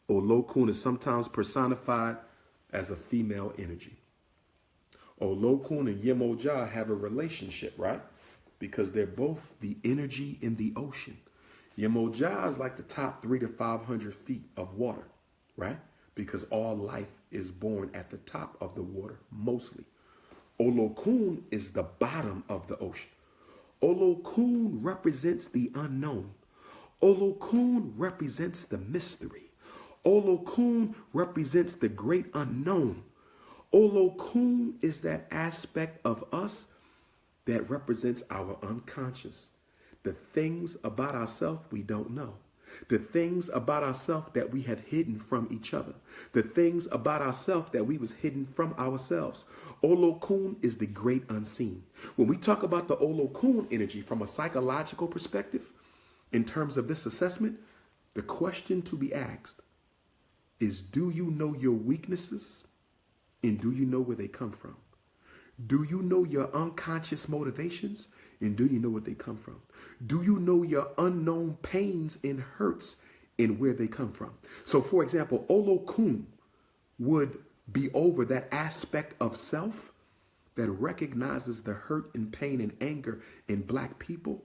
Olokun is sometimes personified as a female energy. Olokun and Yemoja have a relationship, right? Because they're both the energy in the ocean. Yemoja is like the top 300 to 500 feet of water, right? Because all life is born at the top of the water, mostly. Olokun is the bottom of the ocean. Olokun represents the unknown. Olokun represents the mystery. Olokun represents the great unknown. Olokun is that aspect of us that represents our unconscious. The things about ourselves we don't know. The things about ourselves that we have hidden from each other. The things about ourselves that we was hidden from ourselves. Olokun is the great unseen. When we talk about the Olokun energy from a psychological perspective, in terms of this assessment, the question to be asked is, do you know your weaknesses? And do you know where they come from? Do you know your unconscious motivations? And do you know where they come from? Do you know your unknown pains and hurts and where they come from? So, for example, Olokun would be over that aspect of self that recognizes the hurt and pain and anger in black people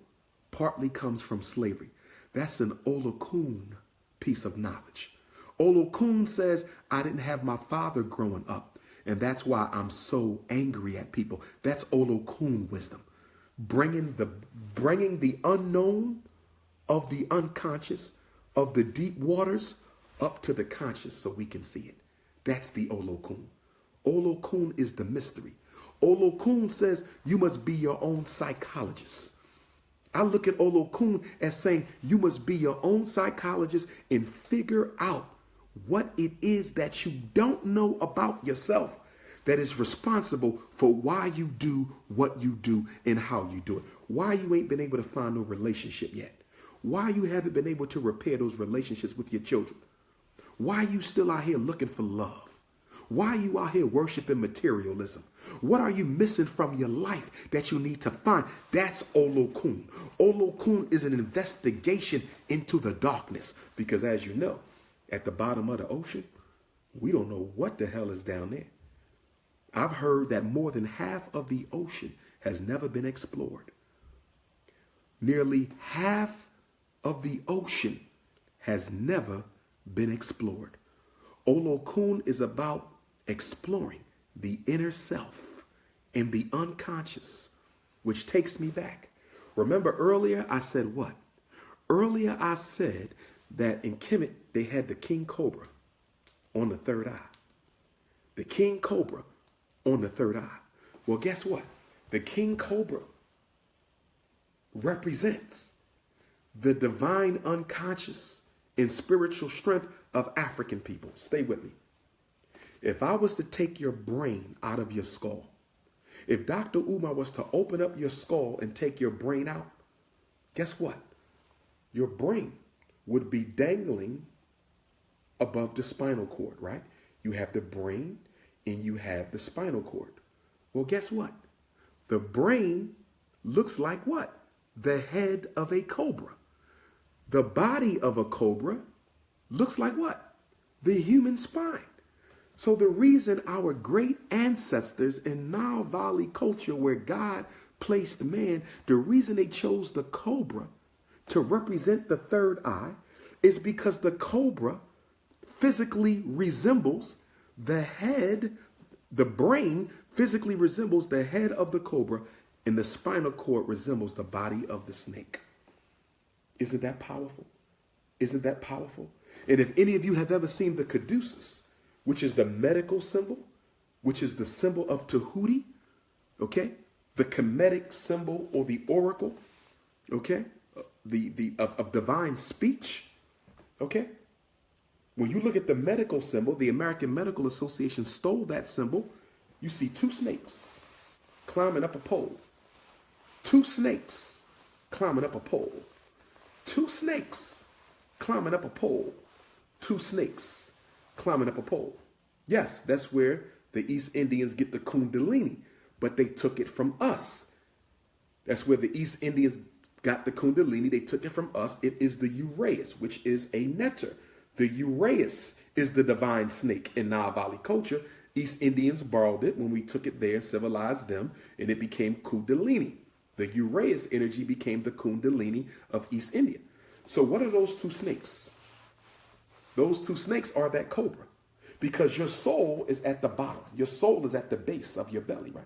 partly comes from slavery. That's an Olokun piece of knowledge. Olokun says, I didn't have my father growing up, and that's why I'm so angry at people. That's Olokun wisdom. Bringing the unknown of the unconscious, of the deep waters, up to the conscious so we can see it. That's the Olokun. Olokun is the mystery. Olokun says you must be your own psychologist. I look at Olokun as saying you must be your own psychologist and figure out what it is that you don't know about yourself that is responsible for why you do what you do and how you do it. Why you ain't been able to find no relationship yet. Why you haven't been able to repair those relationships with your children. Why you still out here looking for love. Why you out here worshiping materialism. What are you missing from your life that you need to find? That's Olokun. Olokun is an investigation into the darkness. Because as you know, at the bottom of the ocean, we don't know what the hell is down there. I've heard that more than half of the ocean has never been explored. Nearly half of the ocean has never been explored. Olokun is about exploring the inner self and the unconscious, which takes me back. Remember earlier I said what? Earlier I said that in Kemet they had the king cobra on the third eye. The king cobra on the third eye. Well, guess what? The king cobra represents the divine unconscious and spiritual strength of African people. Stay with me. If I was to take your brain out of your skull, if Dr. Umar was to open up your skull and take your brain out, guess what? Your brain would be dangling above the spinal cord, right? You have the brain and you have the spinal cord. Well, guess what? The brain looks like what? The head of a cobra. The body of a cobra looks like what? The human spine. So the reason our great ancestors in Nile Valley culture, where God placed man, the reason they chose the cobra to represent the third eye is because the cobra physically resembles the head. The brain physically resembles the head of the cobra, and the spinal cord resembles the body of the snake. Isn't that powerful? Isn't that powerful? And if any of you have ever seen the caduceus, which is the medical symbol, which is the symbol of Tahuti, okay? The Kemetic symbol or the oracle, okay? Of divine speech, okay? When you look at the medical symbol, the American Medical Association stole that symbol. You see two snakes climbing up a pole. Two snakes climbing up a pole. Two snakes climbing up a pole. Two snakes climbing up a pole. Yes, that's where the East Indians get the Kundalini, but they took it from us. That's where the East Indians got the Kundalini. They took it from us. It is the Uraeus, which is a netter. The Uraeus is the divine snake in Nile Valley culture. East Indians borrowed it when we took it there, civilized them, and it became Kundalini. The Uraeus energy became the Kundalini of East India. So what are those two snakes? Those two snakes are that cobra, because your soul is at the bottom. Your soul is at the base of your belly, right?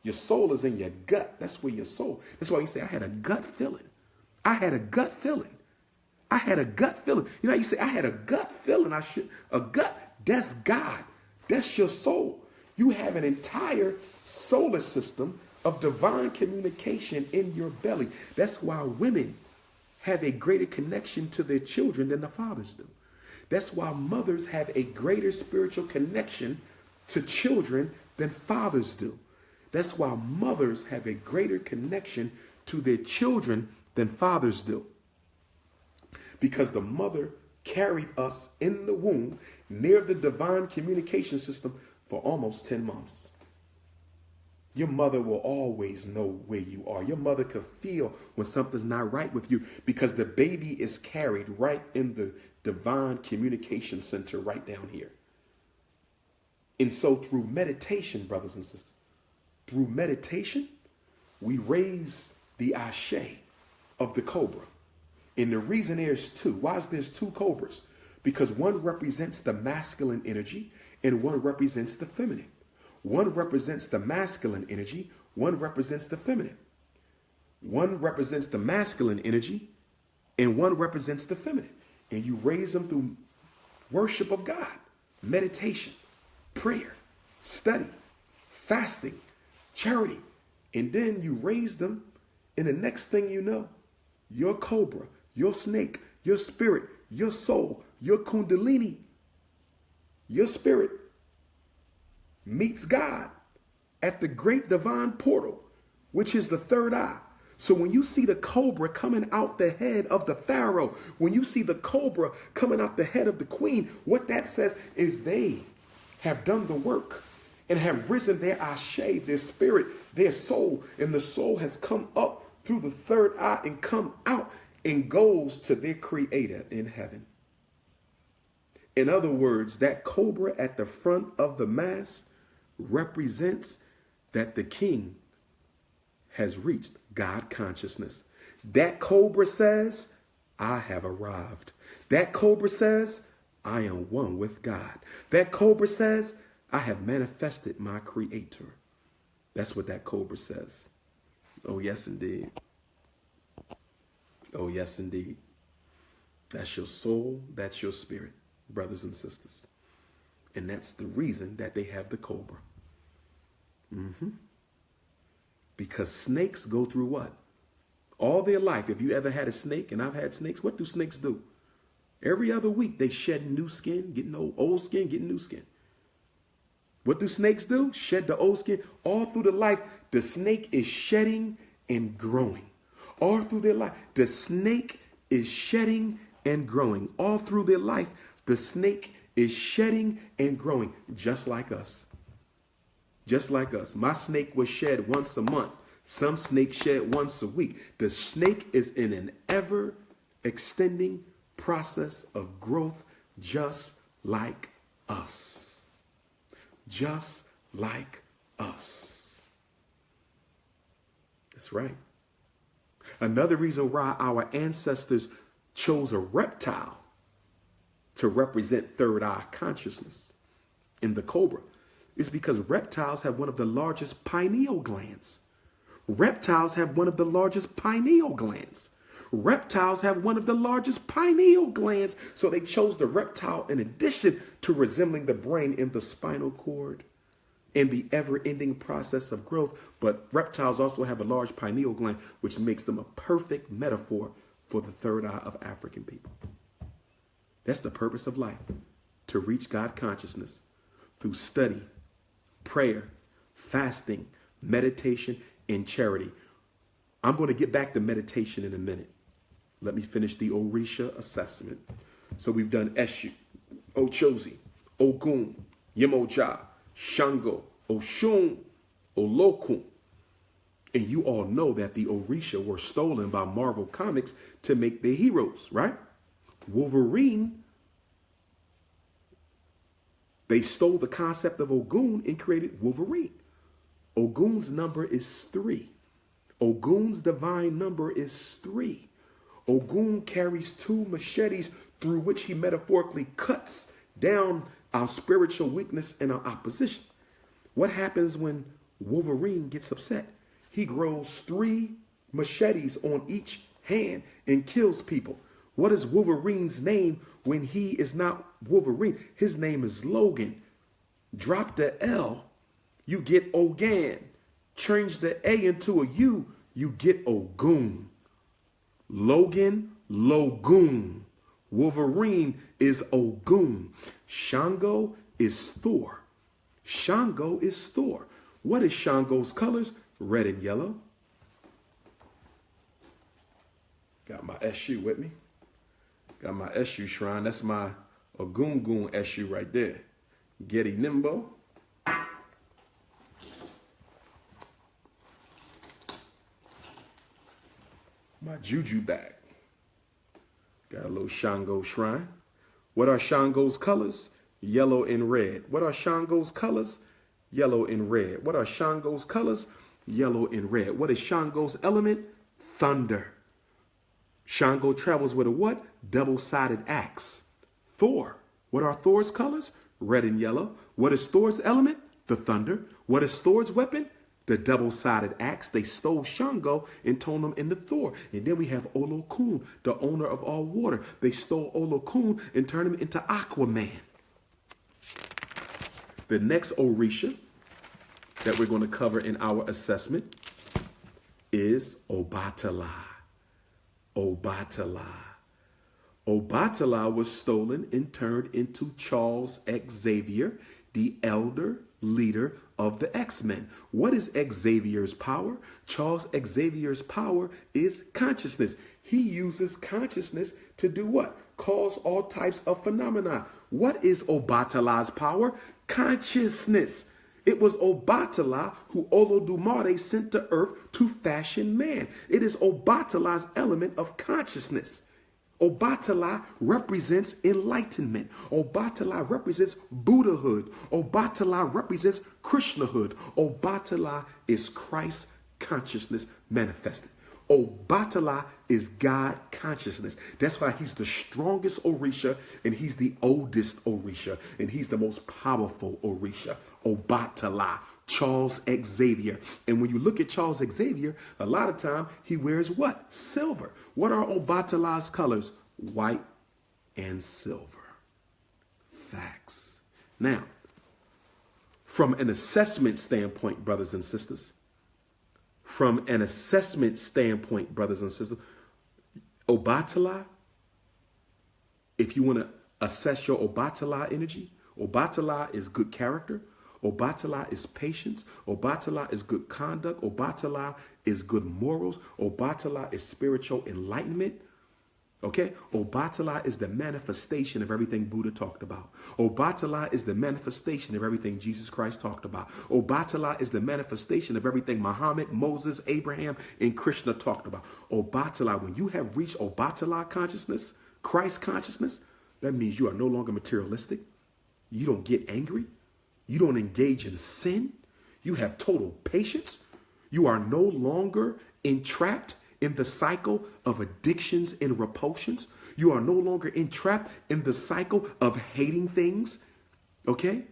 Your soul is in your gut. That's where your soul. That's why you say, I had a gut feeling. I had a gut feeling. I had a gut feeling. You know, you say, I had a gut feeling. A gut, that's God. That's your soul. You have an entire solar system of divine communication in your belly. That's why women have a greater connection to their children than the fathers do. That's why mothers have a greater spiritual connection to children than fathers do. That's why mothers have a greater connection to their children than fathers do. Because the mother carried us in the womb near the divine communication system for almost 10 months. Your mother will always know where you are. Your mother can feel when something's not right with you, because the baby is carried right in the divine communication center right down here. And so through meditation, brothers and sisters, through meditation, we raise the ashe of the cobra. And the reason there's two. Why is there's two cobras? Because one represents the masculine energy and one represents the feminine. One represents the masculine energy, one represents the feminine. One represents the masculine energy and one represents the feminine. And you raise them through worship of God, meditation, prayer, study, fasting, charity. And then you raise them, and the next thing you know, your cobra, your snake, your spirit, your soul, your kundalini Your spirit meets God at the great divine portal, which is the third eye. So when you see the cobra coming out the head of the pharaoh, when you see the cobra coming out the head of the queen, what that says is they have done the work and have risen their ashe, their spirit, their soul, and the soul has come up through the third eye and come out and goes to their creator in heaven. In other words, that cobra at the front of the mask represents that the king has reached God consciousness. That cobra says, I have arrived. That cobra says, I am one with God. That cobra says, I have manifested my creator. That's what that cobra says. Oh, yes, indeed. Oh, yes, indeed. That's your soul. That's your spirit, brothers and sisters. And that's the reason that they have the cobra. Because snakes go through what? All their life. If you ever had a snake, and I've had snakes, what do snakes do? Every other week, they shed new skin, getting old skin, getting new skin. What do snakes do? Shed the old skin. All through the life, the snake is shedding and growing. All through their life, the snake is shedding and growing. All through their life, the snake is shedding and growing, just like us. Just like us. My snake was shed once a month. Some snakes shed once a week. The snake is in an ever extending process of growth, just like us. Just like us. That's right. Another reason why our ancestors chose a reptile to represent third eye consciousness in the cobra is because reptiles have one of the largest pineal glands. Reptiles have one of the largest pineal glands. Reptiles have one of the largest pineal glands. So they chose the reptile in addition to resembling the brain in the spinal cord and the ever-ending process of growth. But reptiles also have a large pineal gland, which makes them a perfect metaphor for the third eye of African people. That's the purpose of life, to reach God consciousness through study, prayer, fasting, meditation, and charity. I'm going to get back to meditation in a minute. Let me finish the Orisha assessment. So we've done Eshu, Oshosi, Ogoun, Yemoja, Shango, Oshun, Olokun. And you all know that the Orisha were stolen by Marvel Comics to make their heroes, right? Wolverine, they stole the concept of Ogoun and created Wolverine. Ogoun's number is 3. Ogoun's divine number is 3. Ogoun carries 2 machetes through which he metaphorically cuts down our spiritual weakness and our opposition. What happens when Wolverine gets upset? He grows 3 machetes on each hand and kills people. What is Wolverine's name when he is not Wolverine? His name is Logan. Drop the L, you get Ogoun. Change the A into a U, you get Ogoun. Logan, Logoun. Wolverine is Ogoun. Shango is Thor. Shango is Thor. What is Shango's colors? Red and yellow. Got my Eshu with me. Got my Eshu shrine. That's my Ogoun Eshu right there. Getty Nimbo. My juju bag. Got a little Shango shrine. What are Shango's colors? Yellow and red. What are Shango's colors? Yellow and red. What are Shango's colors? Yellow and red. What is Shango's element? Thunder. Shango travels with a what? Double-sided axe. Thor. What are Thor's colors? Red and yellow. What is Thor's element? The thunder. What is Thor's weapon? The double-sided axe. They stole Shango and turned him into Thor. And then we have Olokun, the owner of all water. They stole Olokun and turned him into Aquaman. The next Orisha that we're going to cover in our assessment is Obatala. Obatala. Obatala was stolen and turned into Charles Xavier, the elder leader of the X-Men. What is Xavier's power? Charles Xavier's power is consciousness. He uses consciousness to do what? Cause all types of phenomena. What is Obatala's power? Consciousness. It was Obatala who Olodumare sent to earth to fashion man. It is Obatala's element of consciousness. Obatala represents enlightenment. Obatala represents Buddhahood. Obatala represents Krishnahood. Obatala is Christ consciousness manifested. Obatala is God consciousness. That's why he's the strongest Orisha, and he's the oldest Orisha, and he's the most powerful Orisha. Obatala, Charles Xavier. And when you look at Charles Xavier, a lot of time he wears what? Silver. What are Obatala's colors? White and silver. Facts. Now, from an assessment standpoint, brothers and sisters, Obatala, if you want to assess your Obatala energy, Obatala is good character. Obatala is patience. Obatala is good conduct. Obatala is good morals. Obatala is spiritual enlightenment. Okay? Obatala is the manifestation of everything Buddha talked about. Obatala is the manifestation of everything Jesus Christ talked about. Obatala is the manifestation of everything Muhammad, Moses, Abraham, and Krishna talked about. Obatala, when you have reached Obatala consciousness, Christ consciousness, that means you are no longer materialistic. You don't get angry. You don't engage in sin. You have total patience. You are no longer entrapped in the cycle of addictions and repulsions. You are no longer entrapped in the cycle of hating things, okay?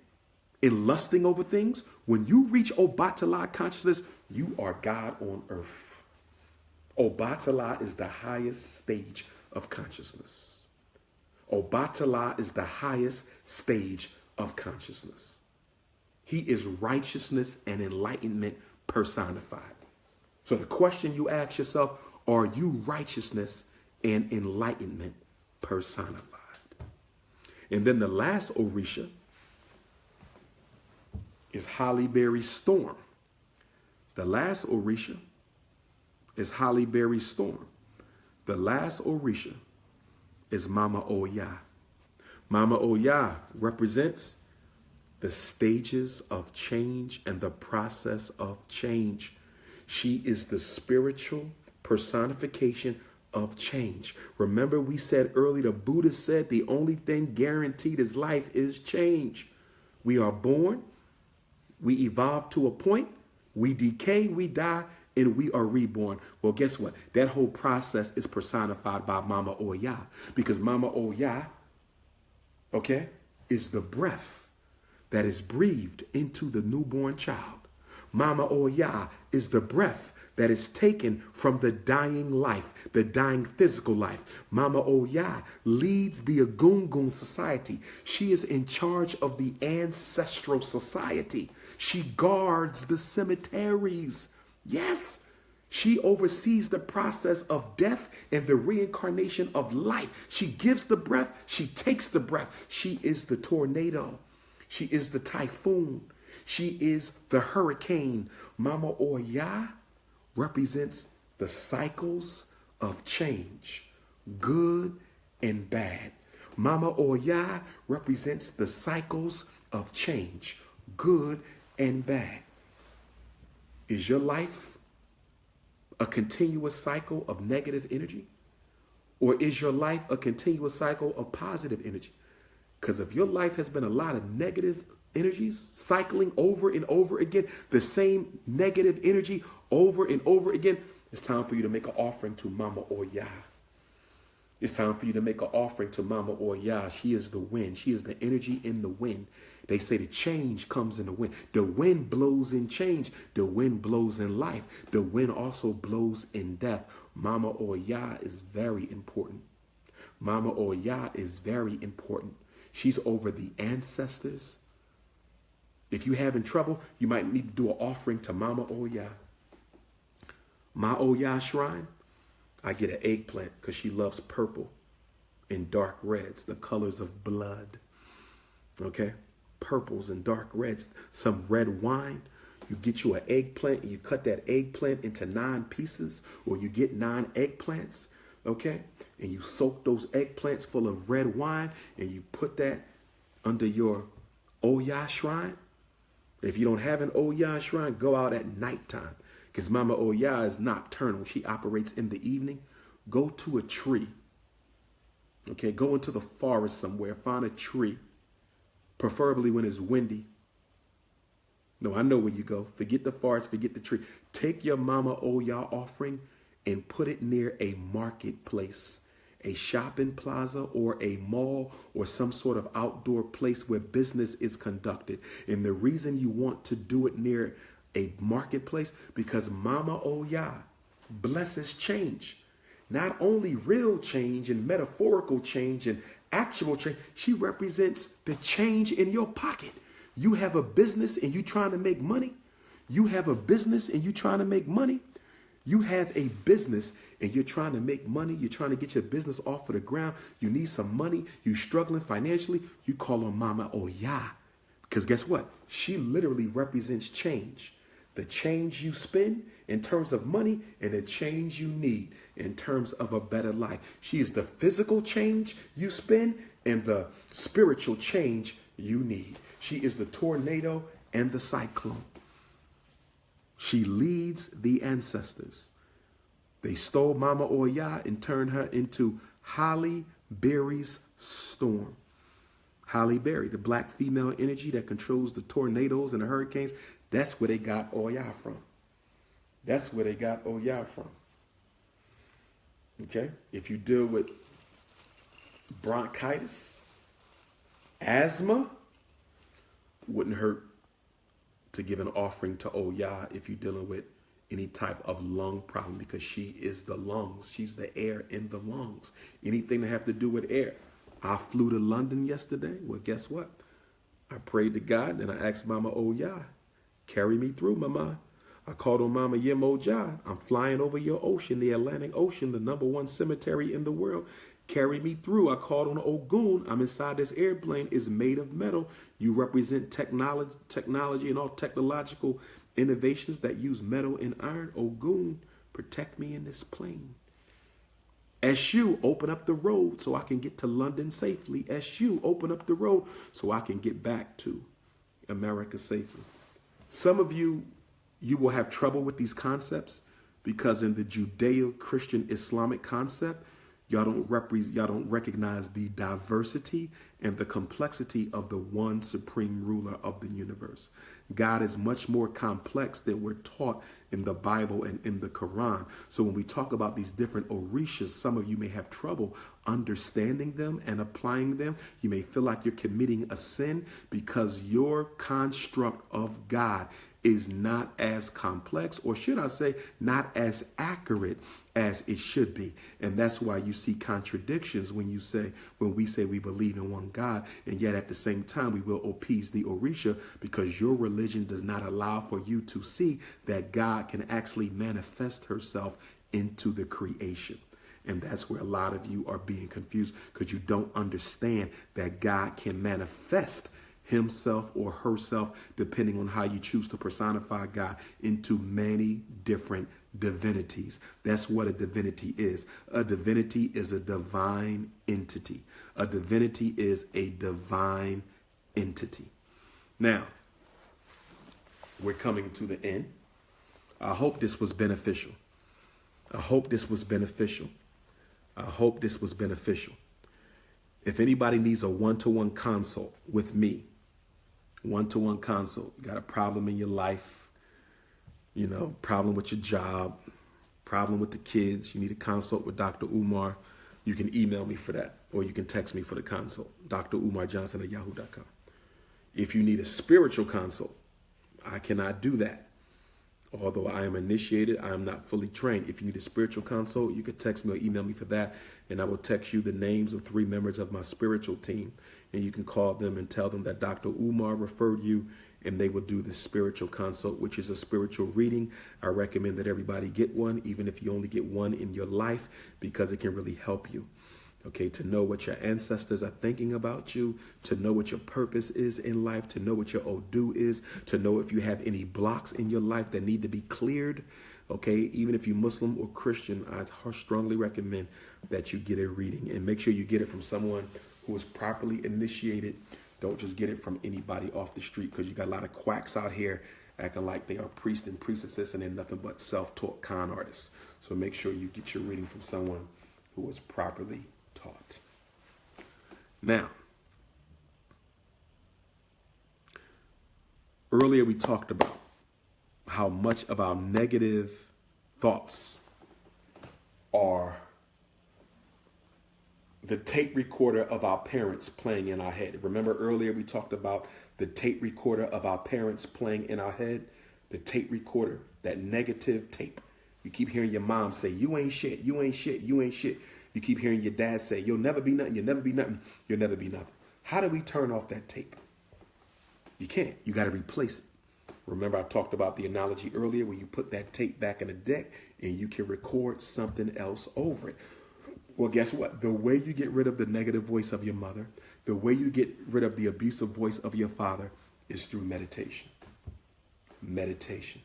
And lusting over things. When you reach Obatala consciousness, you are God on earth. Obatala is the highest stage of consciousness. Obatala is the highest stage of consciousness. He is righteousness and enlightenment personified. So the question you ask yourself, are you righteousness and enlightenment personified? And then the last Orisha is Holly Berry Storm. The last Orisha is Holly Berry Storm. The last Orisha is Mama Oya. Mama Oya represents the stages of change and the process of change. She is the spiritual personification of change. Remember, we said earlier, the Buddha said the only thing guaranteed is life is change. We are born, we evolve to a point, we decay, we die, and we are reborn. Well, guess what? That whole process is personified by Mama Oya, because Mama Oya, okay, is the breath that is breathed into the newborn child. Mama Oya is the breath that is taken from the dying life, the dying physical life. Mama Oya leads the Ogoun society. She is in charge of the ancestral society. She guards the cemeteries. Yes, she oversees the process of death and the reincarnation of life. She gives the breath. She takes the breath. She is the tornado. She is the typhoon. She is the hurricane. Mama Oya represents the cycles of change, good and bad. Mama Oya represents the cycles of change, good and bad. Is your life a continuous cycle of negative energy? Or is your life a continuous cycle of positive energy? Because if your life has been a lot of negative energies cycling over and over again, the same negative energy over and over again, it's time for you to make an offering to Mama Oya. It's time for you to make an offering to Mama Oya. She is the wind. She is the energy in the wind. They say the change comes in the wind. The wind blows in change. The wind blows in life. The wind also blows in death. Mama Oya is very important. Mama Oya is very important. She's over the ancestors. If you're having trouble, you might need to do an offering to Mama Oya. Ma Oya shrine, I get an eggplant because she loves purple and dark reds, the colors of blood. Okay? Purples and dark reds, some red wine. You get you an eggplant and you cut that eggplant into 9 pieces, or you get 9 eggplants, okay? And you soak those eggplants full of red wine and you put that under your Oya shrine. If you don't have an Oya shrine, go out at nighttime, because Mama Oya is nocturnal. She operates in the evening. Go to a tree, okay? Go into the forest somewhere, find a tree, preferably when it's windy. No, I know where you go. Forget the forest, forget the tree. Take your Mama Oya offering and put it near a marketplace, a shopping plaza, or a mall, or some sort of outdoor place where business is conducted. And the reason you want to do it near a marketplace, because Mama Oya blesses change. Not only real change and metaphorical change and actual change, she represents the change in your pocket. You have a business and you trying to make money. You have a business and you trying to make money. You have a business and you're trying to make money. You're trying to get your business off of the ground. You need some money. You're struggling financially. You call on Mama Oya, because guess what? She literally represents change. The change you spend in terms of money and the change you need in terms of a better life. She is the physical change you spend and the spiritual change you need. She is the tornado and the cyclone. She leads the ancestors. They stole Mama Oya and turned her into Halle Berry's storm. Halle Berry, the black female energy that controls the tornadoes and the hurricanes. That's where they got Oya from. That's where they got Oya from. Okay? If you deal with bronchitis, asthma, wouldn't hurt to give an offering to Oya if you're dealing with any type of lung problem, because she is the lungs. She's the air in the lungs. Anything that have to do with air. I flew to London yesterday. Well, guess what? I prayed to God and I asked Mama Oya, carry me through, Mama. I called on Mama Yemoja. I'm flying over your ocean, the Atlantic Ocean, the #1 cemetery in the world. Carry me through. I called on Ogoun. I'm inside this airplane. It's made of metal. You represent technology and all technological innovations that use metal and iron. Ogoun, protect me in this plane. Eshu, open up the road so I can get to London safely. Eshu, open up the road so I can get back to America safely. Some of you will have trouble with these concepts because in the Judeo-Christian Islamic concept, y'all don't recognize the diversity and the complexity of the one supreme ruler of the universe. God is much more complex than we're taught in the Bible and in the Quran. So when we talk about these different Orishas, some of you may have trouble understanding them and applying them. You may feel like you're committing a sin because your construct of God is not as complex, or should I say, not as accurate as it should be. And that's why you see contradictions when we say we believe in one God, and yet at the same time we will appease the Orisha, because your religion does not allow for you to see that God can actually manifest herself into the creation. And that's where a lot of you are being confused, because you don't understand that God can manifest himself or herself, depending on how you choose to personify God, into many different divinities. That's what a divinity is. A divinity is a divine entity. A divinity is a divine entity. Now, we're coming to the end. I hope this was beneficial. I hope this was beneficial. I hope this was beneficial. If anybody needs a one-to-one consult with me, one-to-one consult, you got a problem in your life, problem with your job, problem with the kids, you need a consult with Dr. Umar, you can email me for that, or you can text me for the consult, drumarjohnson@yahoo.com. If you need a spiritual consult, I cannot do that. Although I am initiated, I am not fully trained. If you need a spiritual consult, you can text me or email me for that, and I will text you the names of 3 members of my spiritual team, and you can call them and tell them that Dr. Umar referred you, and they will do the spiritual consult, which is a spiritual reading. I recommend that everybody get one, even if you only get one in your life, because it can really help you. Okay, to know what your ancestors are thinking about you, to know what your purpose is in life, to know what your Odu is, to know if you have any blocks in your life that need to be cleared. Okay, even if you're Muslim or Christian, I strongly recommend that you get a reading, and make sure you get it from someone who is properly initiated. Don't just get it from anybody off the street, because you got a lot of quacks out here acting like they are priests and priestesses and they're nothing but self-taught con artists. So make sure you get your reading from someone who is properly taught. Now, earlier we talked about how much of our negative thoughts are the tape recorder of our parents playing in our head. Remember earlier we talked about the tape recorder of our parents playing in our head? The tape recorder, that negative tape. You keep hearing your mom say, you ain't shit, you ain't shit, you ain't shit. You keep hearing your dad say, you'll never be nothing, you'll never be nothing, you'll never be nothing. How do we turn off that tape? You can't. You got to replace it. Remember, I talked about the analogy earlier where you put that tape back in the deck and you can record something else over it. Well, guess what? The way you get rid of the negative voice of your mother, the way you get rid of the abusive voice of your father is through meditation. Meditation.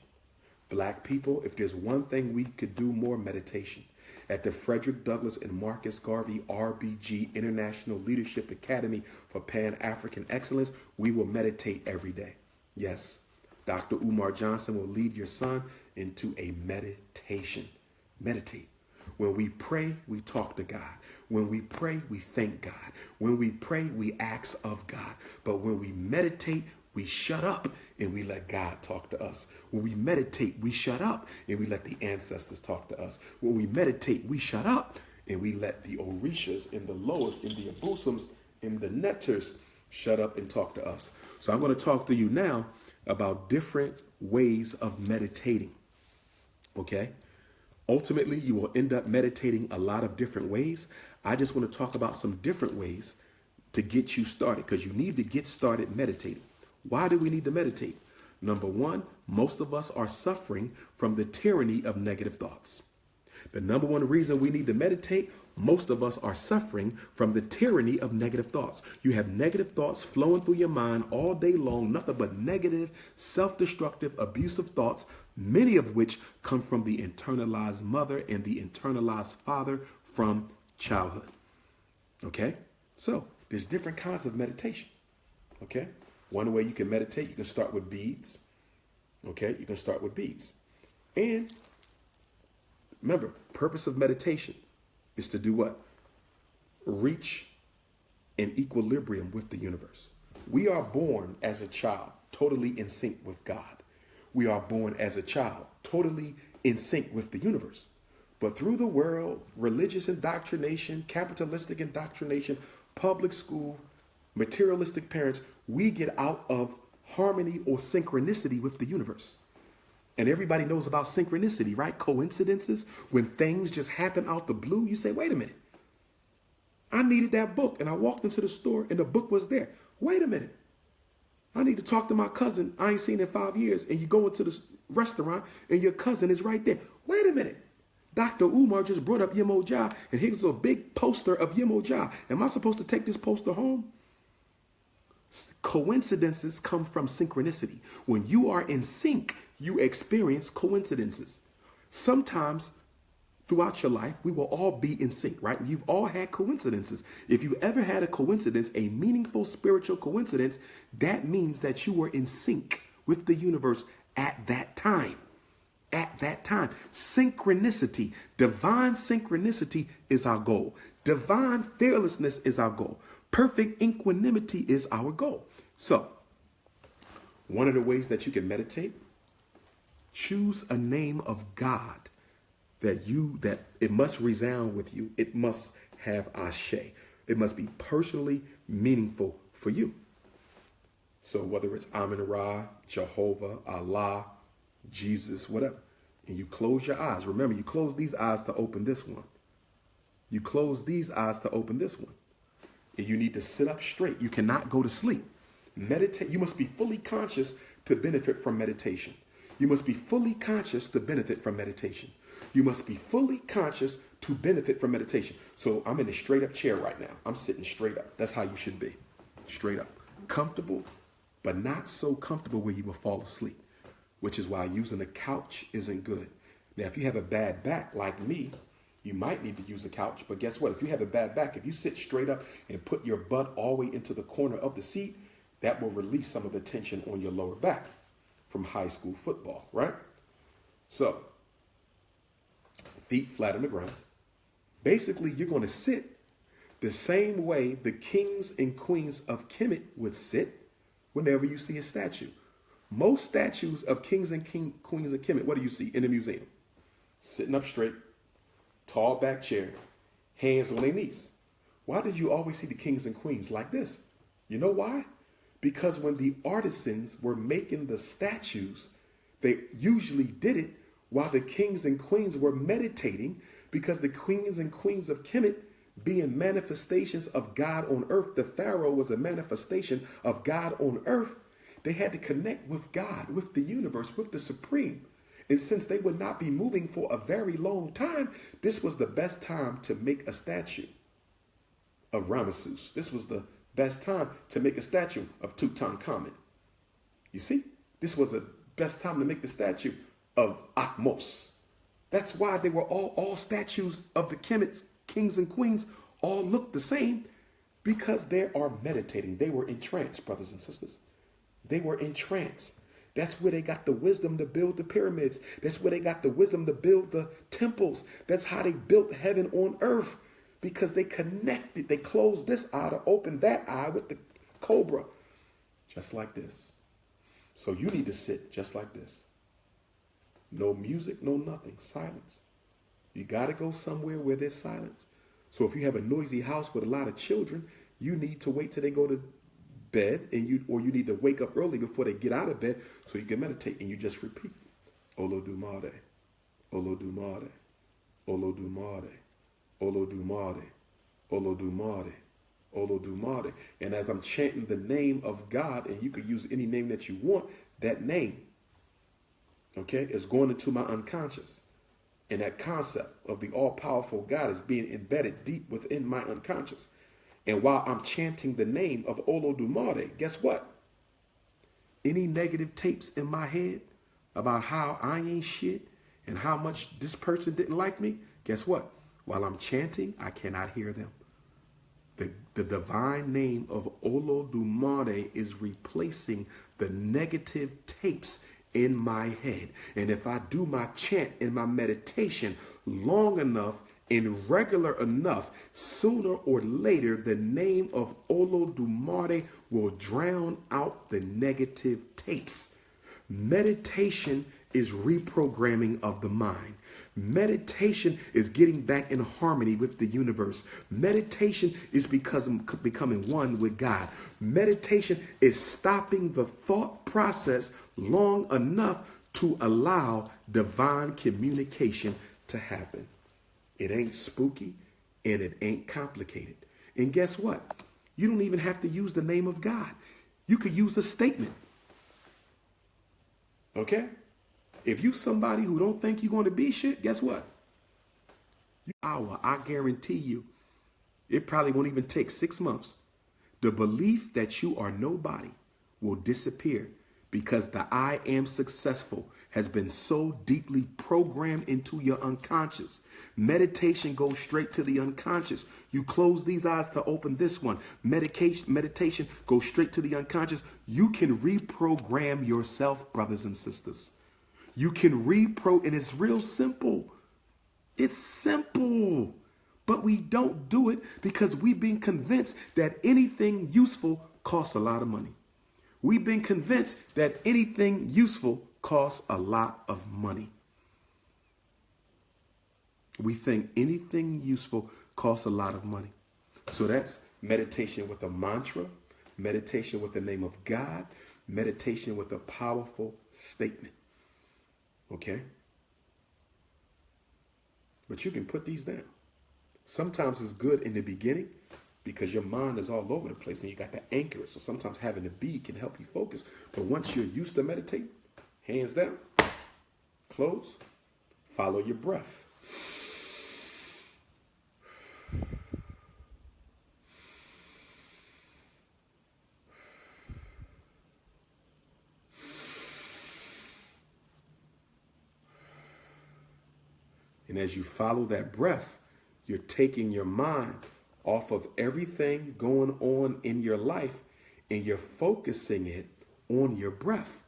Black people, if there's one thing we could do more, meditation. At the Frederick Douglass and Marcus Garvey RBG International Leadership Academy for Pan-African Excellence, we will meditate every day. Yes, Dr.Umar Johnson will lead your son into a meditation. Meditate. When we pray, we talk to God. When we pray, we thank God. When we pray, we ask of God. But when we meditate, we shut up and we let God talk to us. When we meditate, we shut up and we let the ancestors talk to us. When we meditate, we shut up and we let the Orishas and the Loas and the Abusums and the Netters shut up and talk to us. So I'm going to talk to you now about different ways of meditating. Okay? Ultimately, you will end up meditating a lot of different ways. I just want to talk about some different ways to get you started, because you need to get started meditating. Why do we need to meditate? Number one, most of us are suffering from the tyranny of negative thoughts. The number one reason we need to meditate, most of us are suffering from the tyranny of negative thoughts. You have negative thoughts flowing through your mind all day long, nothing but negative, self-destructive, abusive thoughts, many of which come from the internalized mother and the internalized father from childhood. Okay? So there's different kinds of meditation. Okay? One way you can meditate, you can start with beads. Okay? You can start with beads. And remember, purpose of meditation is to do what? Reach an equilibrium with the universe. We are born as a child totally in sync with God. We are born as a child totally in sync with the universe. But through the world, religious indoctrination, capitalistic indoctrination, public school, materialistic parents, we get out of harmony or synchronicity with the universe. And everybody knows about synchronicity, right? Coincidences. When things just happen out the blue, you say, wait a minute. I needed that book and I walked into the store and the book was there. Wait a minute. I need to talk to my cousin I ain't seen in 5 years. And you go into the restaurant and your cousin is right there. Wait a minute. Dr. Umar just brought up Yemoja and here's a big poster of Yemoja. Am I supposed to take this poster home? Coincidences come from synchronicity. When you are in sync, you experience coincidences. Sometimes throughout your life, we will all be in sync, right? You've all had coincidences. If you ever had a coincidence, a meaningful spiritual coincidence, that means that you were in sync with the universe at that time. At that time. Synchronicity, divine synchronicity is our goal. Divine fearlessness is our goal. Perfect equanimity is our goal. So, one of the ways that you can meditate, choose a name of God that it must resound with you. It must have ashe. It must be personally meaningful for you. So whether it's Amun-Ra, Jehovah, Allah, Jesus, whatever, and you close your eyes. Remember, you close these eyes to open this one. You close these eyes to open this one. And you need to sit up straight. You cannot go to sleep. Meditate. You must be fully conscious to benefit from meditation. You must be fully conscious to benefit from meditation. You must be fully conscious to benefit from meditation. So I'm in a straight up chair right now. I'm sitting straight up. That's how you should be. Straight up. Comfortable, but not so comfortable where you will fall asleep, which is why using a couch isn't good. Now, if you have a bad back like me, you might need to use a couch. But guess what? If you have a bad back, if you sit straight up and put your butt all the way into the corner of the seat, that will release some of the tension on your lower back from high school football, right? So, feet flat on the ground. Basically, you're going to sit the same way the kings and queens of Kemet would sit whenever you see a statue. Most statues of kings and queens of Kemet, what do you see in the museum? Sitting up straight, tall back chair, hands on their knees. Why did you always see the kings and queens like this? You know why? Because when the artisans were making the statues, they usually did it while the kings and queens were meditating, because the kings and queens of Kemet, being manifestations of God on earth, the pharaoh was a manifestation of God on earth. They had to connect with God, with the universe, with the supreme. And since they would not be moving for a very long time, this was the best time to make a statue of Ramesses. This was the best time to make a statue of Tutankhamun. You see, this was the best time to make the statue of Akhmos. That's why they were all statues of the Kemet's kings and queens all look the same, because they are meditating. They were in trance, brothers and sisters. They were in trance. That's where they got the wisdom to build the pyramids. That's where they got the wisdom to build the temples. That's how they built heaven on earth, because they connected. They closed this eye to open that eye with the cobra, just like this. So you need to sit just like this. No music, no nothing, silence. You got to go somewhere where there's silence. So if you have a noisy house with a lot of children, you need to wait till they go to bed, or you need to wake up early before they get out of bed so you can meditate, and you just repeat Olodumare, Olodumare, Olodumare, Olodumare, Olodumare, Olodumare. And as I'm chanting the name of God, and you could use any name that you want, that name, okay, is going into my unconscious. And that concept of the all-powerful God is being embedded deep within my unconscious. And while I'm chanting the name of Olodumare, guess what? Any negative tapes in my head about how I ain't shit and how much this person didn't like me, guess what? While I'm chanting, I cannot hear them. The divine name of Olodumare is replacing the negative tapes in my head. And if I do my chant in my meditation long enough and regular enough, sooner or later, the name of Olodumare will drown out the negative tapes. Meditation is reprogramming of the mind. Meditation is getting back in harmony with the universe. Meditation is becoming one with God. Meditation is stopping the thought process long enough to allow divine communication to happen. It ain't spooky and it ain't complicated. And guess what? You don't even have to use the name of God. You could use a statement. Okay? If you somebody who don't think you're going to be shit, guess what? I guarantee you, it probably won't even take 6 months. The belief that you are nobody will disappear, because the I am successful has been so deeply programmed into your unconscious. Meditation goes straight to the unconscious. You close these eyes to open this one. Meditation goes straight to the unconscious. You can reprogram yourself, brothers and sisters. You can and it's real simple. It's simple. But we don't do it because we've been convinced that anything useful costs a lot of money. We've been convinced that anything useful costs a lot of money. We think anything useful costs a lot of money. So that's meditation with a mantra, meditation with the name of God, meditation with a powerful statement. Okay? But you can put these down. Sometimes it's good in the beginning because your mind is all over the place and you got to anchor it. So sometimes having a beat can help you focus. But once you're used to meditate, hands down, close, follow your breath. And as you follow that breath, you're taking your mind off of everything going on in your life and you're focusing it on your breath.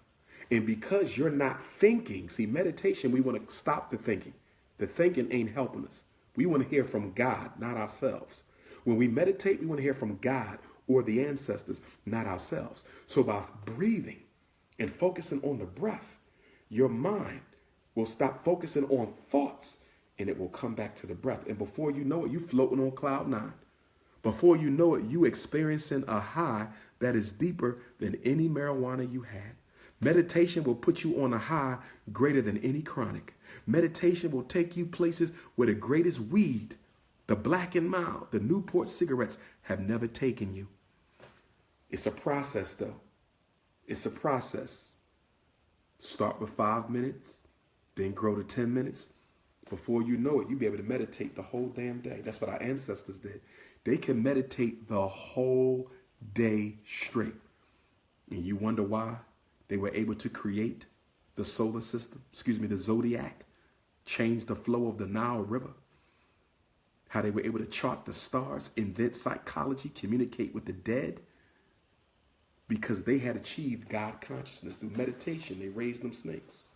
And because you're not thinking, see, meditation, we want to stop the thinking. The thinking ain't helping us. We want to hear from God, not ourselves. When we meditate, we want to hear from God or the ancestors, not ourselves. So by breathing and focusing on the breath, your mind will stop focusing on thoughts and it will come back to the breath. And before you know it, you're floating on cloud 9. Before you know it, you experiencing a high that is deeper than any marijuana you had. Meditation will put you on a high greater than any chronic. Meditation will take you places where the greatest weed, the Black and Mild, the Newport cigarettes have never taken you. It's a process though. It's a process. Start with 5 minutes, then grow to 10 minutes. Before you know it, you'll be able to meditate the whole damn day. That's what our ancestors did. They can meditate the whole day straight. And you wonder why they were able to create the solar system, the zodiac, change the flow of the Nile River, how they were able to chart the stars, invent psychology, communicate with the dead, because they had achieved God consciousness. Through meditation, they raised them snakes.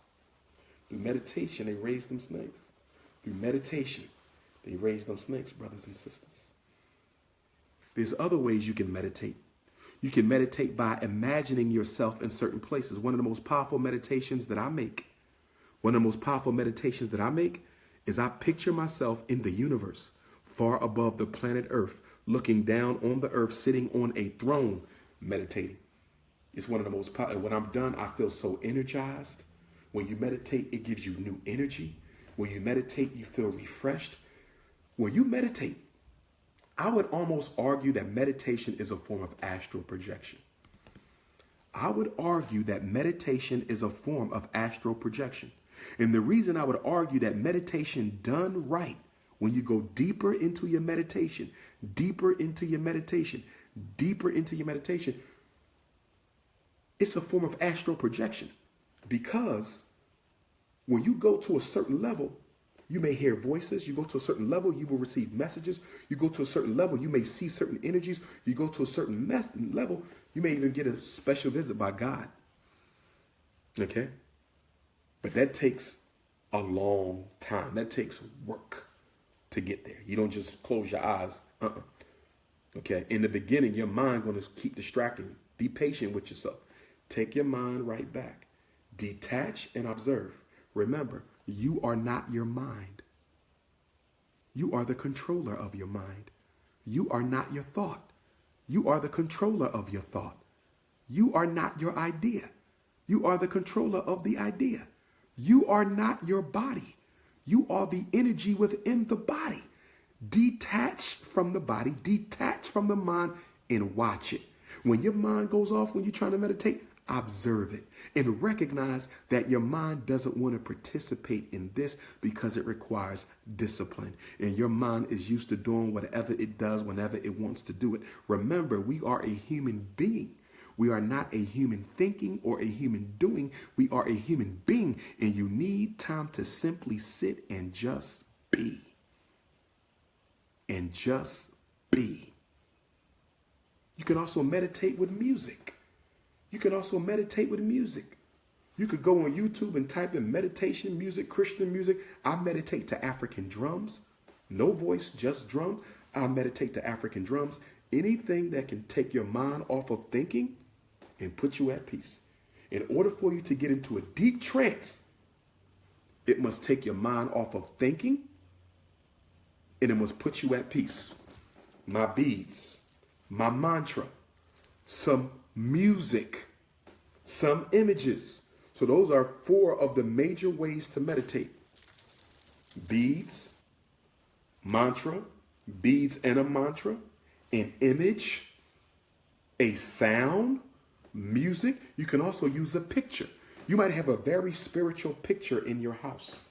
Through meditation, they raised them snakes. Through meditation, they raised them snakes, brothers and sisters. There's other ways you can meditate. You can meditate by imagining yourself in certain places. One of the most powerful meditations that I make, is I picture myself in the universe, far above the planet Earth, looking down on the earth, sitting on a throne, meditating. It's one of the most powerful. When I'm done, I feel so energized. When you meditate, it gives you new energy. When you meditate, you feel refreshed. When you meditate, I would almost argue that meditation is a form of astral projection. And the reason I would argue that meditation done right, when you go deeper into your meditation, it's a form of astral projection. Because when you go to a certain level, you may hear voices. You go to a certain level, you will receive messages. You go to a certain level, you may see certain energies. You go to a certain level, you may even get a special visit by God. Okay? But that takes a long time. That takes work to get there. You don't just close your eyes. Okay? In the beginning, your mind going to keep distracting you. Be patient with yourself. Take your mind right back. Detach and observe. Remember, you are not your mind. You are the controller of your mind. You are not your thought. You are the controller of your thought. You are not your idea. You are the controller of the idea. You are not your body. You are the energy within the body. Detach from the body, detach from the mind, and watch it. When your mind goes off, when you're trying to meditate, observe it and recognize that your mind doesn't want to participate in this because it requires discipline. And your mind is used to doing whatever it does whenever it wants to do it. Remember, we are a human being. We are not a human thinking or a human doing. We are a human being, and you need time to simply sit and just be. And just be. You can also meditate with music. You can You could go on YouTube and type in meditation music, Christian music. I meditate to African drums. No voice, just drum. I meditate to African drums. Anything that can take your mind off of thinking and put you at peace. In order for you to get into a deep trance, it must take your mind off of thinking and it must put you at peace. My beads, my mantra, some music, some images. So those are 4 of the major ways to meditate. Beads, mantra, beads and a mantra, an image, a sound, music. You can also use a picture. You might have a very spiritual picture in your house.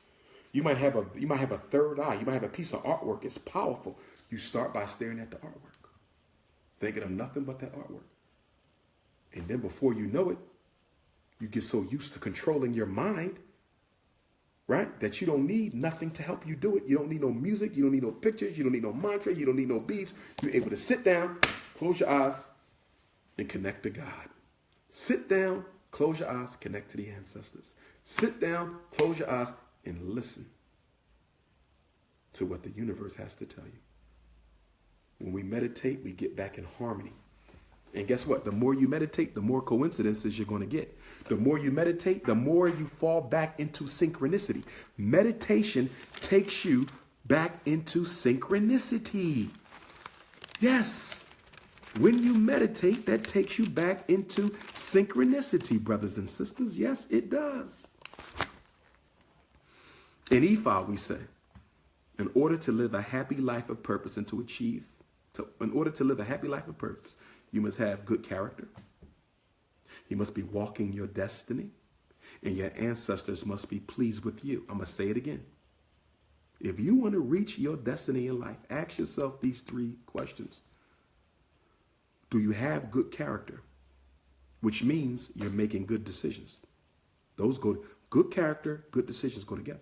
You might have a third eye. You might have a piece of artwork. It's powerful. You start by staring at the artwork, thinking of nothing but that artwork. And then before you know it, you get so used to controlling your mind, right, that you don't need nothing to help you do it. You don't need no music. You don't need no pictures. You don't need no mantra. You don't need no beats. You're able to sit down, close your eyes, and connect to God. Sit down, close your eyes, connect to the ancestors. Sit down, close your eyes, and listen to what the universe has to tell you. When we meditate, we get back in harmony. And guess what? The more you meditate, the more coincidences you're going to get. The more you meditate, the more you fall back into synchronicity. Meditation takes you back into synchronicity. Yes. When you meditate, that takes you back into synchronicity, brothers and sisters. Yes, it does. In Ifa, we say, in order to live a happy life of purpose and in order to live a happy life of purpose, you must have good character. You must be walking your destiny, and your ancestors must be pleased with you. I'm going to say it again. If you want to reach your destiny in life, ask yourself these 3 questions. Do you have good character? Which means you're making good decisions. Good character, good decisions go together.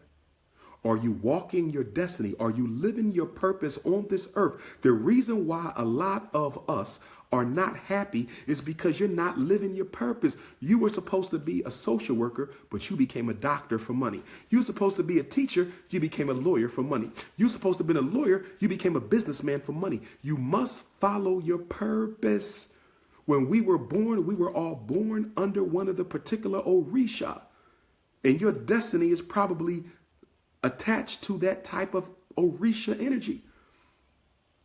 Are you walking your destiny? Are you living your purpose on this earth? The reason why a lot of us are not happy is because you're not living your purpose. You were supposed to be a social worker, but you became a doctor for money. You were supposed to be a teacher, you became a lawyer for money. You were supposed to have been a lawyer, you became a businessman for money. You must follow your purpose. When we were born, we were all born under one of the particular Orisha. And your destiny is probably attached to that type of Orisha energy.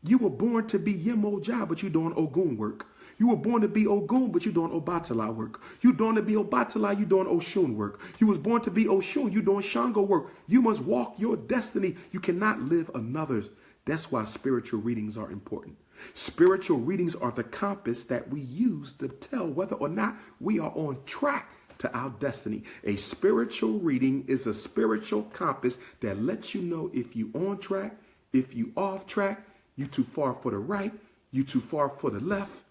You were born to be Yemoja, but you're doing Ogoun work. You were born to be Ogoun, but you're doing Obatala work. You're born to be Obatala, you're doing Oshun work. You was born to be Oshun, you're doing Shango work. You must walk your destiny. You cannot live another's. That's why spiritual readings are important. Spiritual readings are the compass that we use to tell whether or not we are on track to our destiny. A spiritual reading is a spiritual compass that lets you know if you on track, if you off track, you too far for the right, you too far for the left.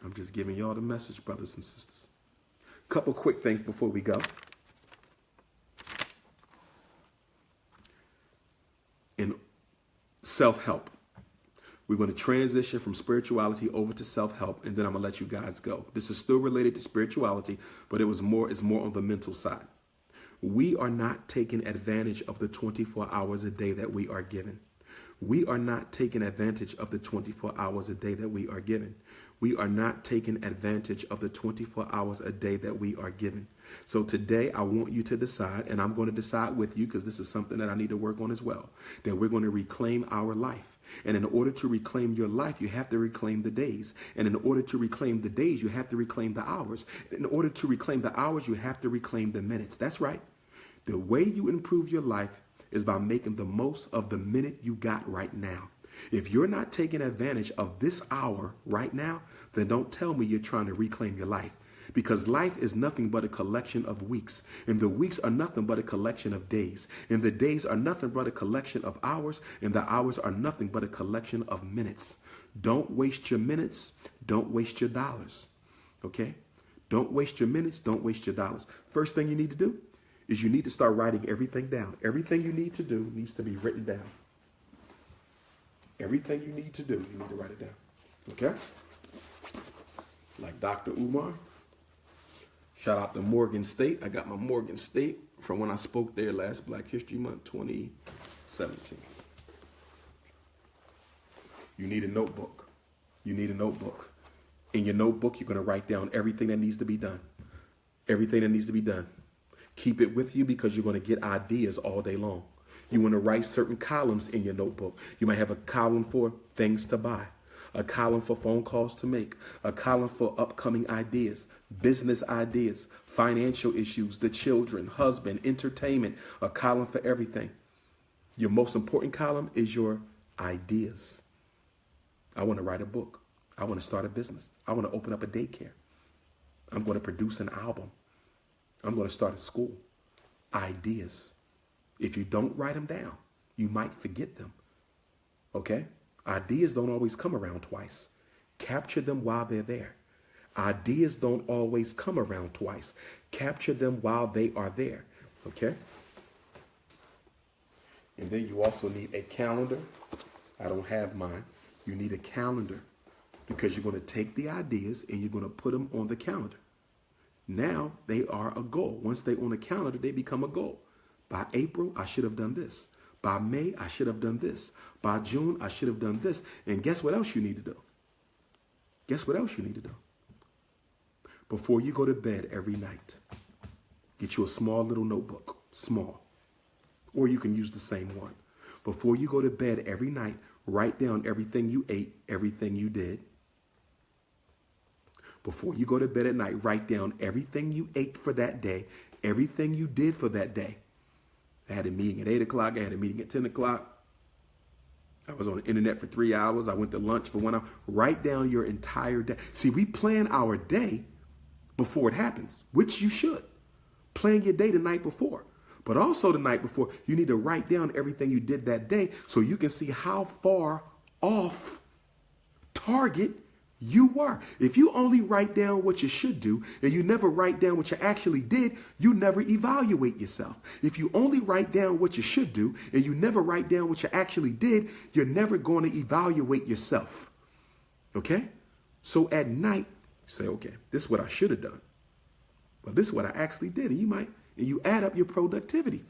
I'm just giving y'all the message, brothers and sisters. Couple quick things before we go. In self-help, we're going to transition from spirituality over to self-help, and then I'm going to let you guys go. This is still related to spirituality, but it's more on the mental side. We are not taking advantage of the 24 hours a day that we are given. We are not taking advantage of the 24 hours a day that we are given. We are not taking advantage of the 24 hours a day that we are given. So today I want you to decide, and I'm going to decide with you because this is something that I need to work on as well, that we're going to reclaim our life. And in order to reclaim your life, you have to reclaim the days. And in order to reclaim the days, you have to reclaim the hours. In order to reclaim the hours, you have to reclaim the minutes. That's right. The way you improve your life is by making the most of the minute you got right now. If you're not taking advantage of this hour right now, then don't tell me you're trying to reclaim your life. Because life is nothing but a collection of weeks. And the weeks are nothing but a collection of days. And the days are nothing but a collection of hours. And the hours are nothing but a collection of minutes. Don't waste your minutes. Don't waste your dollars. Okay? Don't waste your minutes. Don't waste your dollars. First thing you need to do is you need to start writing everything down. Everything you need to do needs to be written down. Everything you need to do, you need to write it down. Okay? Like Dr.Umar. Shout out to Morgan State. I got my Morgan State from when I spoke there last Black History Month 2017. You need a notebook. You need a notebook. In your notebook, you're going to write down everything that needs to be done. Everything that needs to be done. Keep it with you because you're going to get ideas all day long. You want to write certain columns in your notebook. You might have a column for things to buy, a column for phone calls to make, a column for upcoming ideas, business ideas, financial issues, the children, husband, entertainment, a column for everything. Your most important column is your ideas. I want to write a book. I want to start a business. I want to open up a daycare. I'm going to produce an album. I'm going to start a school. Ideas. If you don't write them down, you might forget them. Okay? Ideas don't always come around twice. Capture them while they're there. Ideas don't always come around twice. Capture them while they are there. Okay? And then you also need a calendar. I don't have mine. You need a calendar because you're going to take the ideas and you're going to put them on the calendar. Now they are a goal. Once they're on a calendar, they become a goal. By April, I should have done this. By May, I should have done this. By June, I should have done this. And guess what else you need to do? Guess what else you need to do? Before you go to bed every night, get you a small little notebook, small, or you can use the same one. Before you go to bed every night, write down everything you ate, everything you did. Before you go to bed at night, write down everything you ate for that day, everything you did for that day. I had a meeting at 8 o'clock. I had a meeting at 10 o'clock. I was on the internet for 3 hours. I went to lunch for 1 hour. Write down your entire day. See, we plan our day before it happens, which you should. Plan your day the night before. But also the night before, you need to write down everything you did that day so you can see how far off target you were. If you only write down what you should do and you never write down what you actually did, you never evaluate yourself. If you only write down what you should do and you never write down what you actually did, you're never going to evaluate yourself. Okay? So at night, say, okay, this is what I should have done. But this is what I actually did. And you add up your productivity.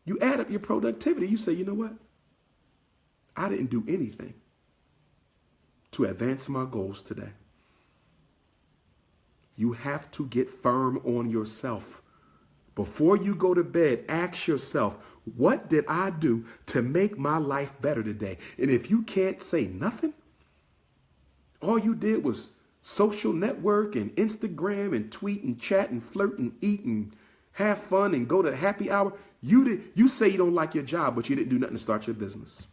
You add up your productivity. You say, you know what? I didn't do anything to advance my goals today. You have to get firm on yourself. Before you go to bed, ask yourself, what did I do to make my life better today? And if you can't say nothing, all you did was social network and Instagram and tweet and chat and flirt and eat and have fun and go to happy hour. You say you don't like your job, but you didn't do nothing to start your business.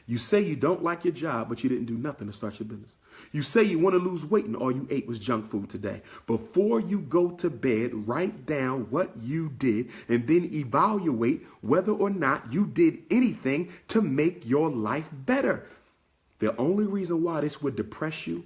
You say you don't like your job, but you didn't do nothing to start your business. You say you want to lose weight and all you ate was junk food today. Before you go to bed, write down what you did and then evaluate whether or not you did anything to make your life better. The only reason why this would depress you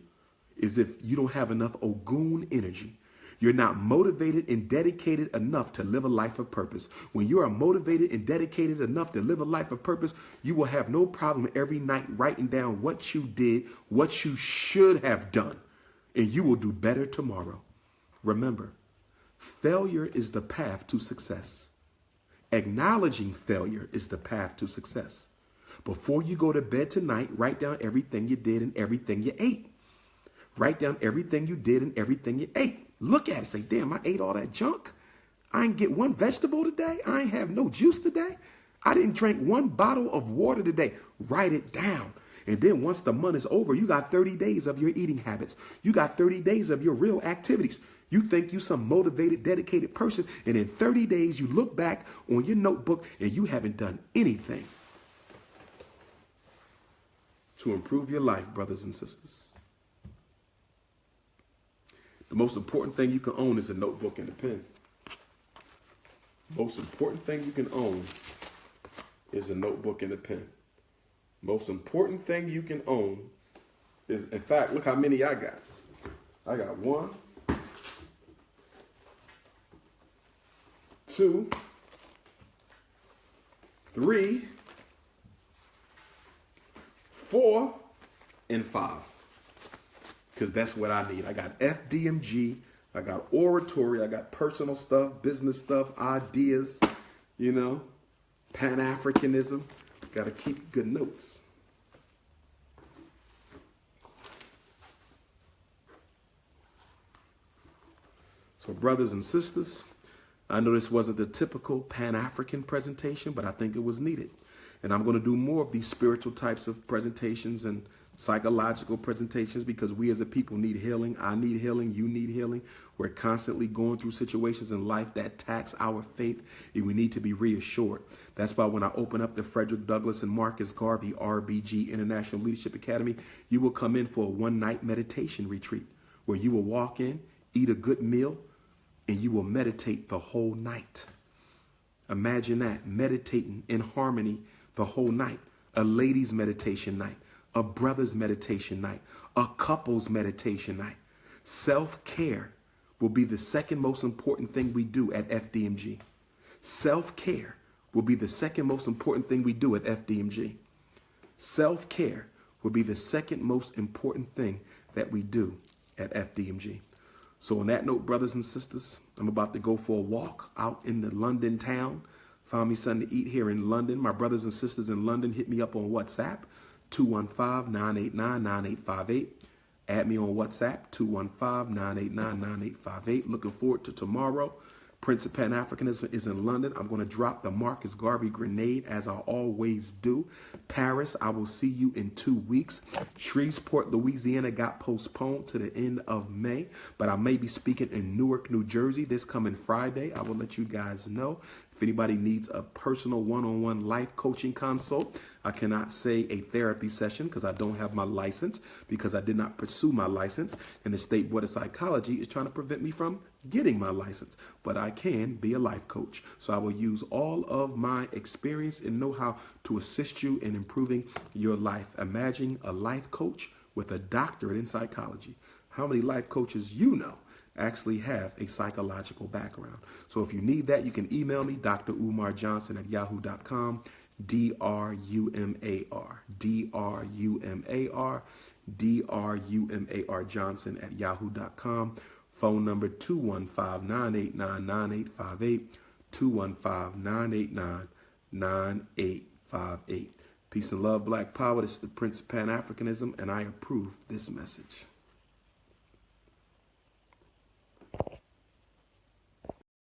is if you don't have enough Ogoun energy. You're not motivated and dedicated enough to live a life of purpose. When you are motivated and dedicated enough to live a life of purpose, you will have no problem every night writing down what you did, what you should have done, and you will do better tomorrow. Remember, failure is the path to success. Acknowledging failure is the path to success. Before you go to bed tonight, write down everything you did and everything you ate. Write down everything you did and everything you ate. Look at it. Say, damn, I ate all that junk. I ain't get one vegetable today. I ain't have no juice today. I didn't drink one bottle of water today. Write it down. And then once the month is over, you got 30 days of your eating habits. You got 30 days of your real activities. You think you some motivated, dedicated person. And in 30 days, you look back on your notebook and you haven't done anything to improve your life, brothers and sisters. The most important thing you can own is a notebook and a pen. Most important thing you can own is a notebook and a pen. Most important thing you can own is, in fact, look how many I got. I got 1, 2, 3, 4, and 5. Because that's what I need. I got FDMG, I got oratory, I got personal stuff, business stuff, ideas, panafrikanism. Got to keep good notes. So brothers and sisters, I know this wasn't the typical Pan-African presentation, but I think it was needed. And I'm going to do more of these spiritual types of presentations and psychological presentations because we as a people need healing. I need healing. You need healing. We're constantly going through situations in life that tax our faith, and we need to be reassured That's why when I open up the Frederick Douglass and Marcus Garvey RBG International Leadership Academy, you will come in for a one-night meditation retreat where you will walk in, eat a good meal, and you will meditate the whole night. Imagine that, meditating in harmony the whole night. A ladies' meditation night, a brother's meditation night, a couple's meditation night. Self-care will be the second most important thing we do at FDMG. Self-care will be the second most important thing we do at FDMG. Self-care will be the second most important thing that we do at FDMG. So on that note, brothers and sisters, I'm about to go for a walk out in the London town. Found me something to eat here in London. My brothers and sisters in London, hit me up on WhatsApp, 215-989-9858. Add me on WhatsApp, 215-989-9858. Looking forward to tomorrow. Prince of Pan-Africanism is in London. I'm going to drop the Marcus Garvey grenade as I always do. Paris, I will see you in 2 weeks. Shreveport, Louisiana got postponed to the end of May, but I may be speaking in Newark, New Jersey this coming Friday. I will let you guys know. If anybody needs a personal one-on-one life coaching consult, I cannot say a therapy session because I don't have my license, because I did not pursue my license, and the State Board of Psychology is trying to prevent me from getting my license. But I can be a life coach. So I will use all of my experience and know-how to assist you in improving your life. Imagine a life coach with a doctorate in psychology. How many life coaches you know actually have a psychological background? So if you need that, you can email me, Dr.UmarJohnson@yahoo.com, DRUMAR Johnson@yahoo.com. Phone number 215-989-9858, 215-989-9858. Peace and love, Black Power. This is the Prince of Pan-Africanism, and I approve this message.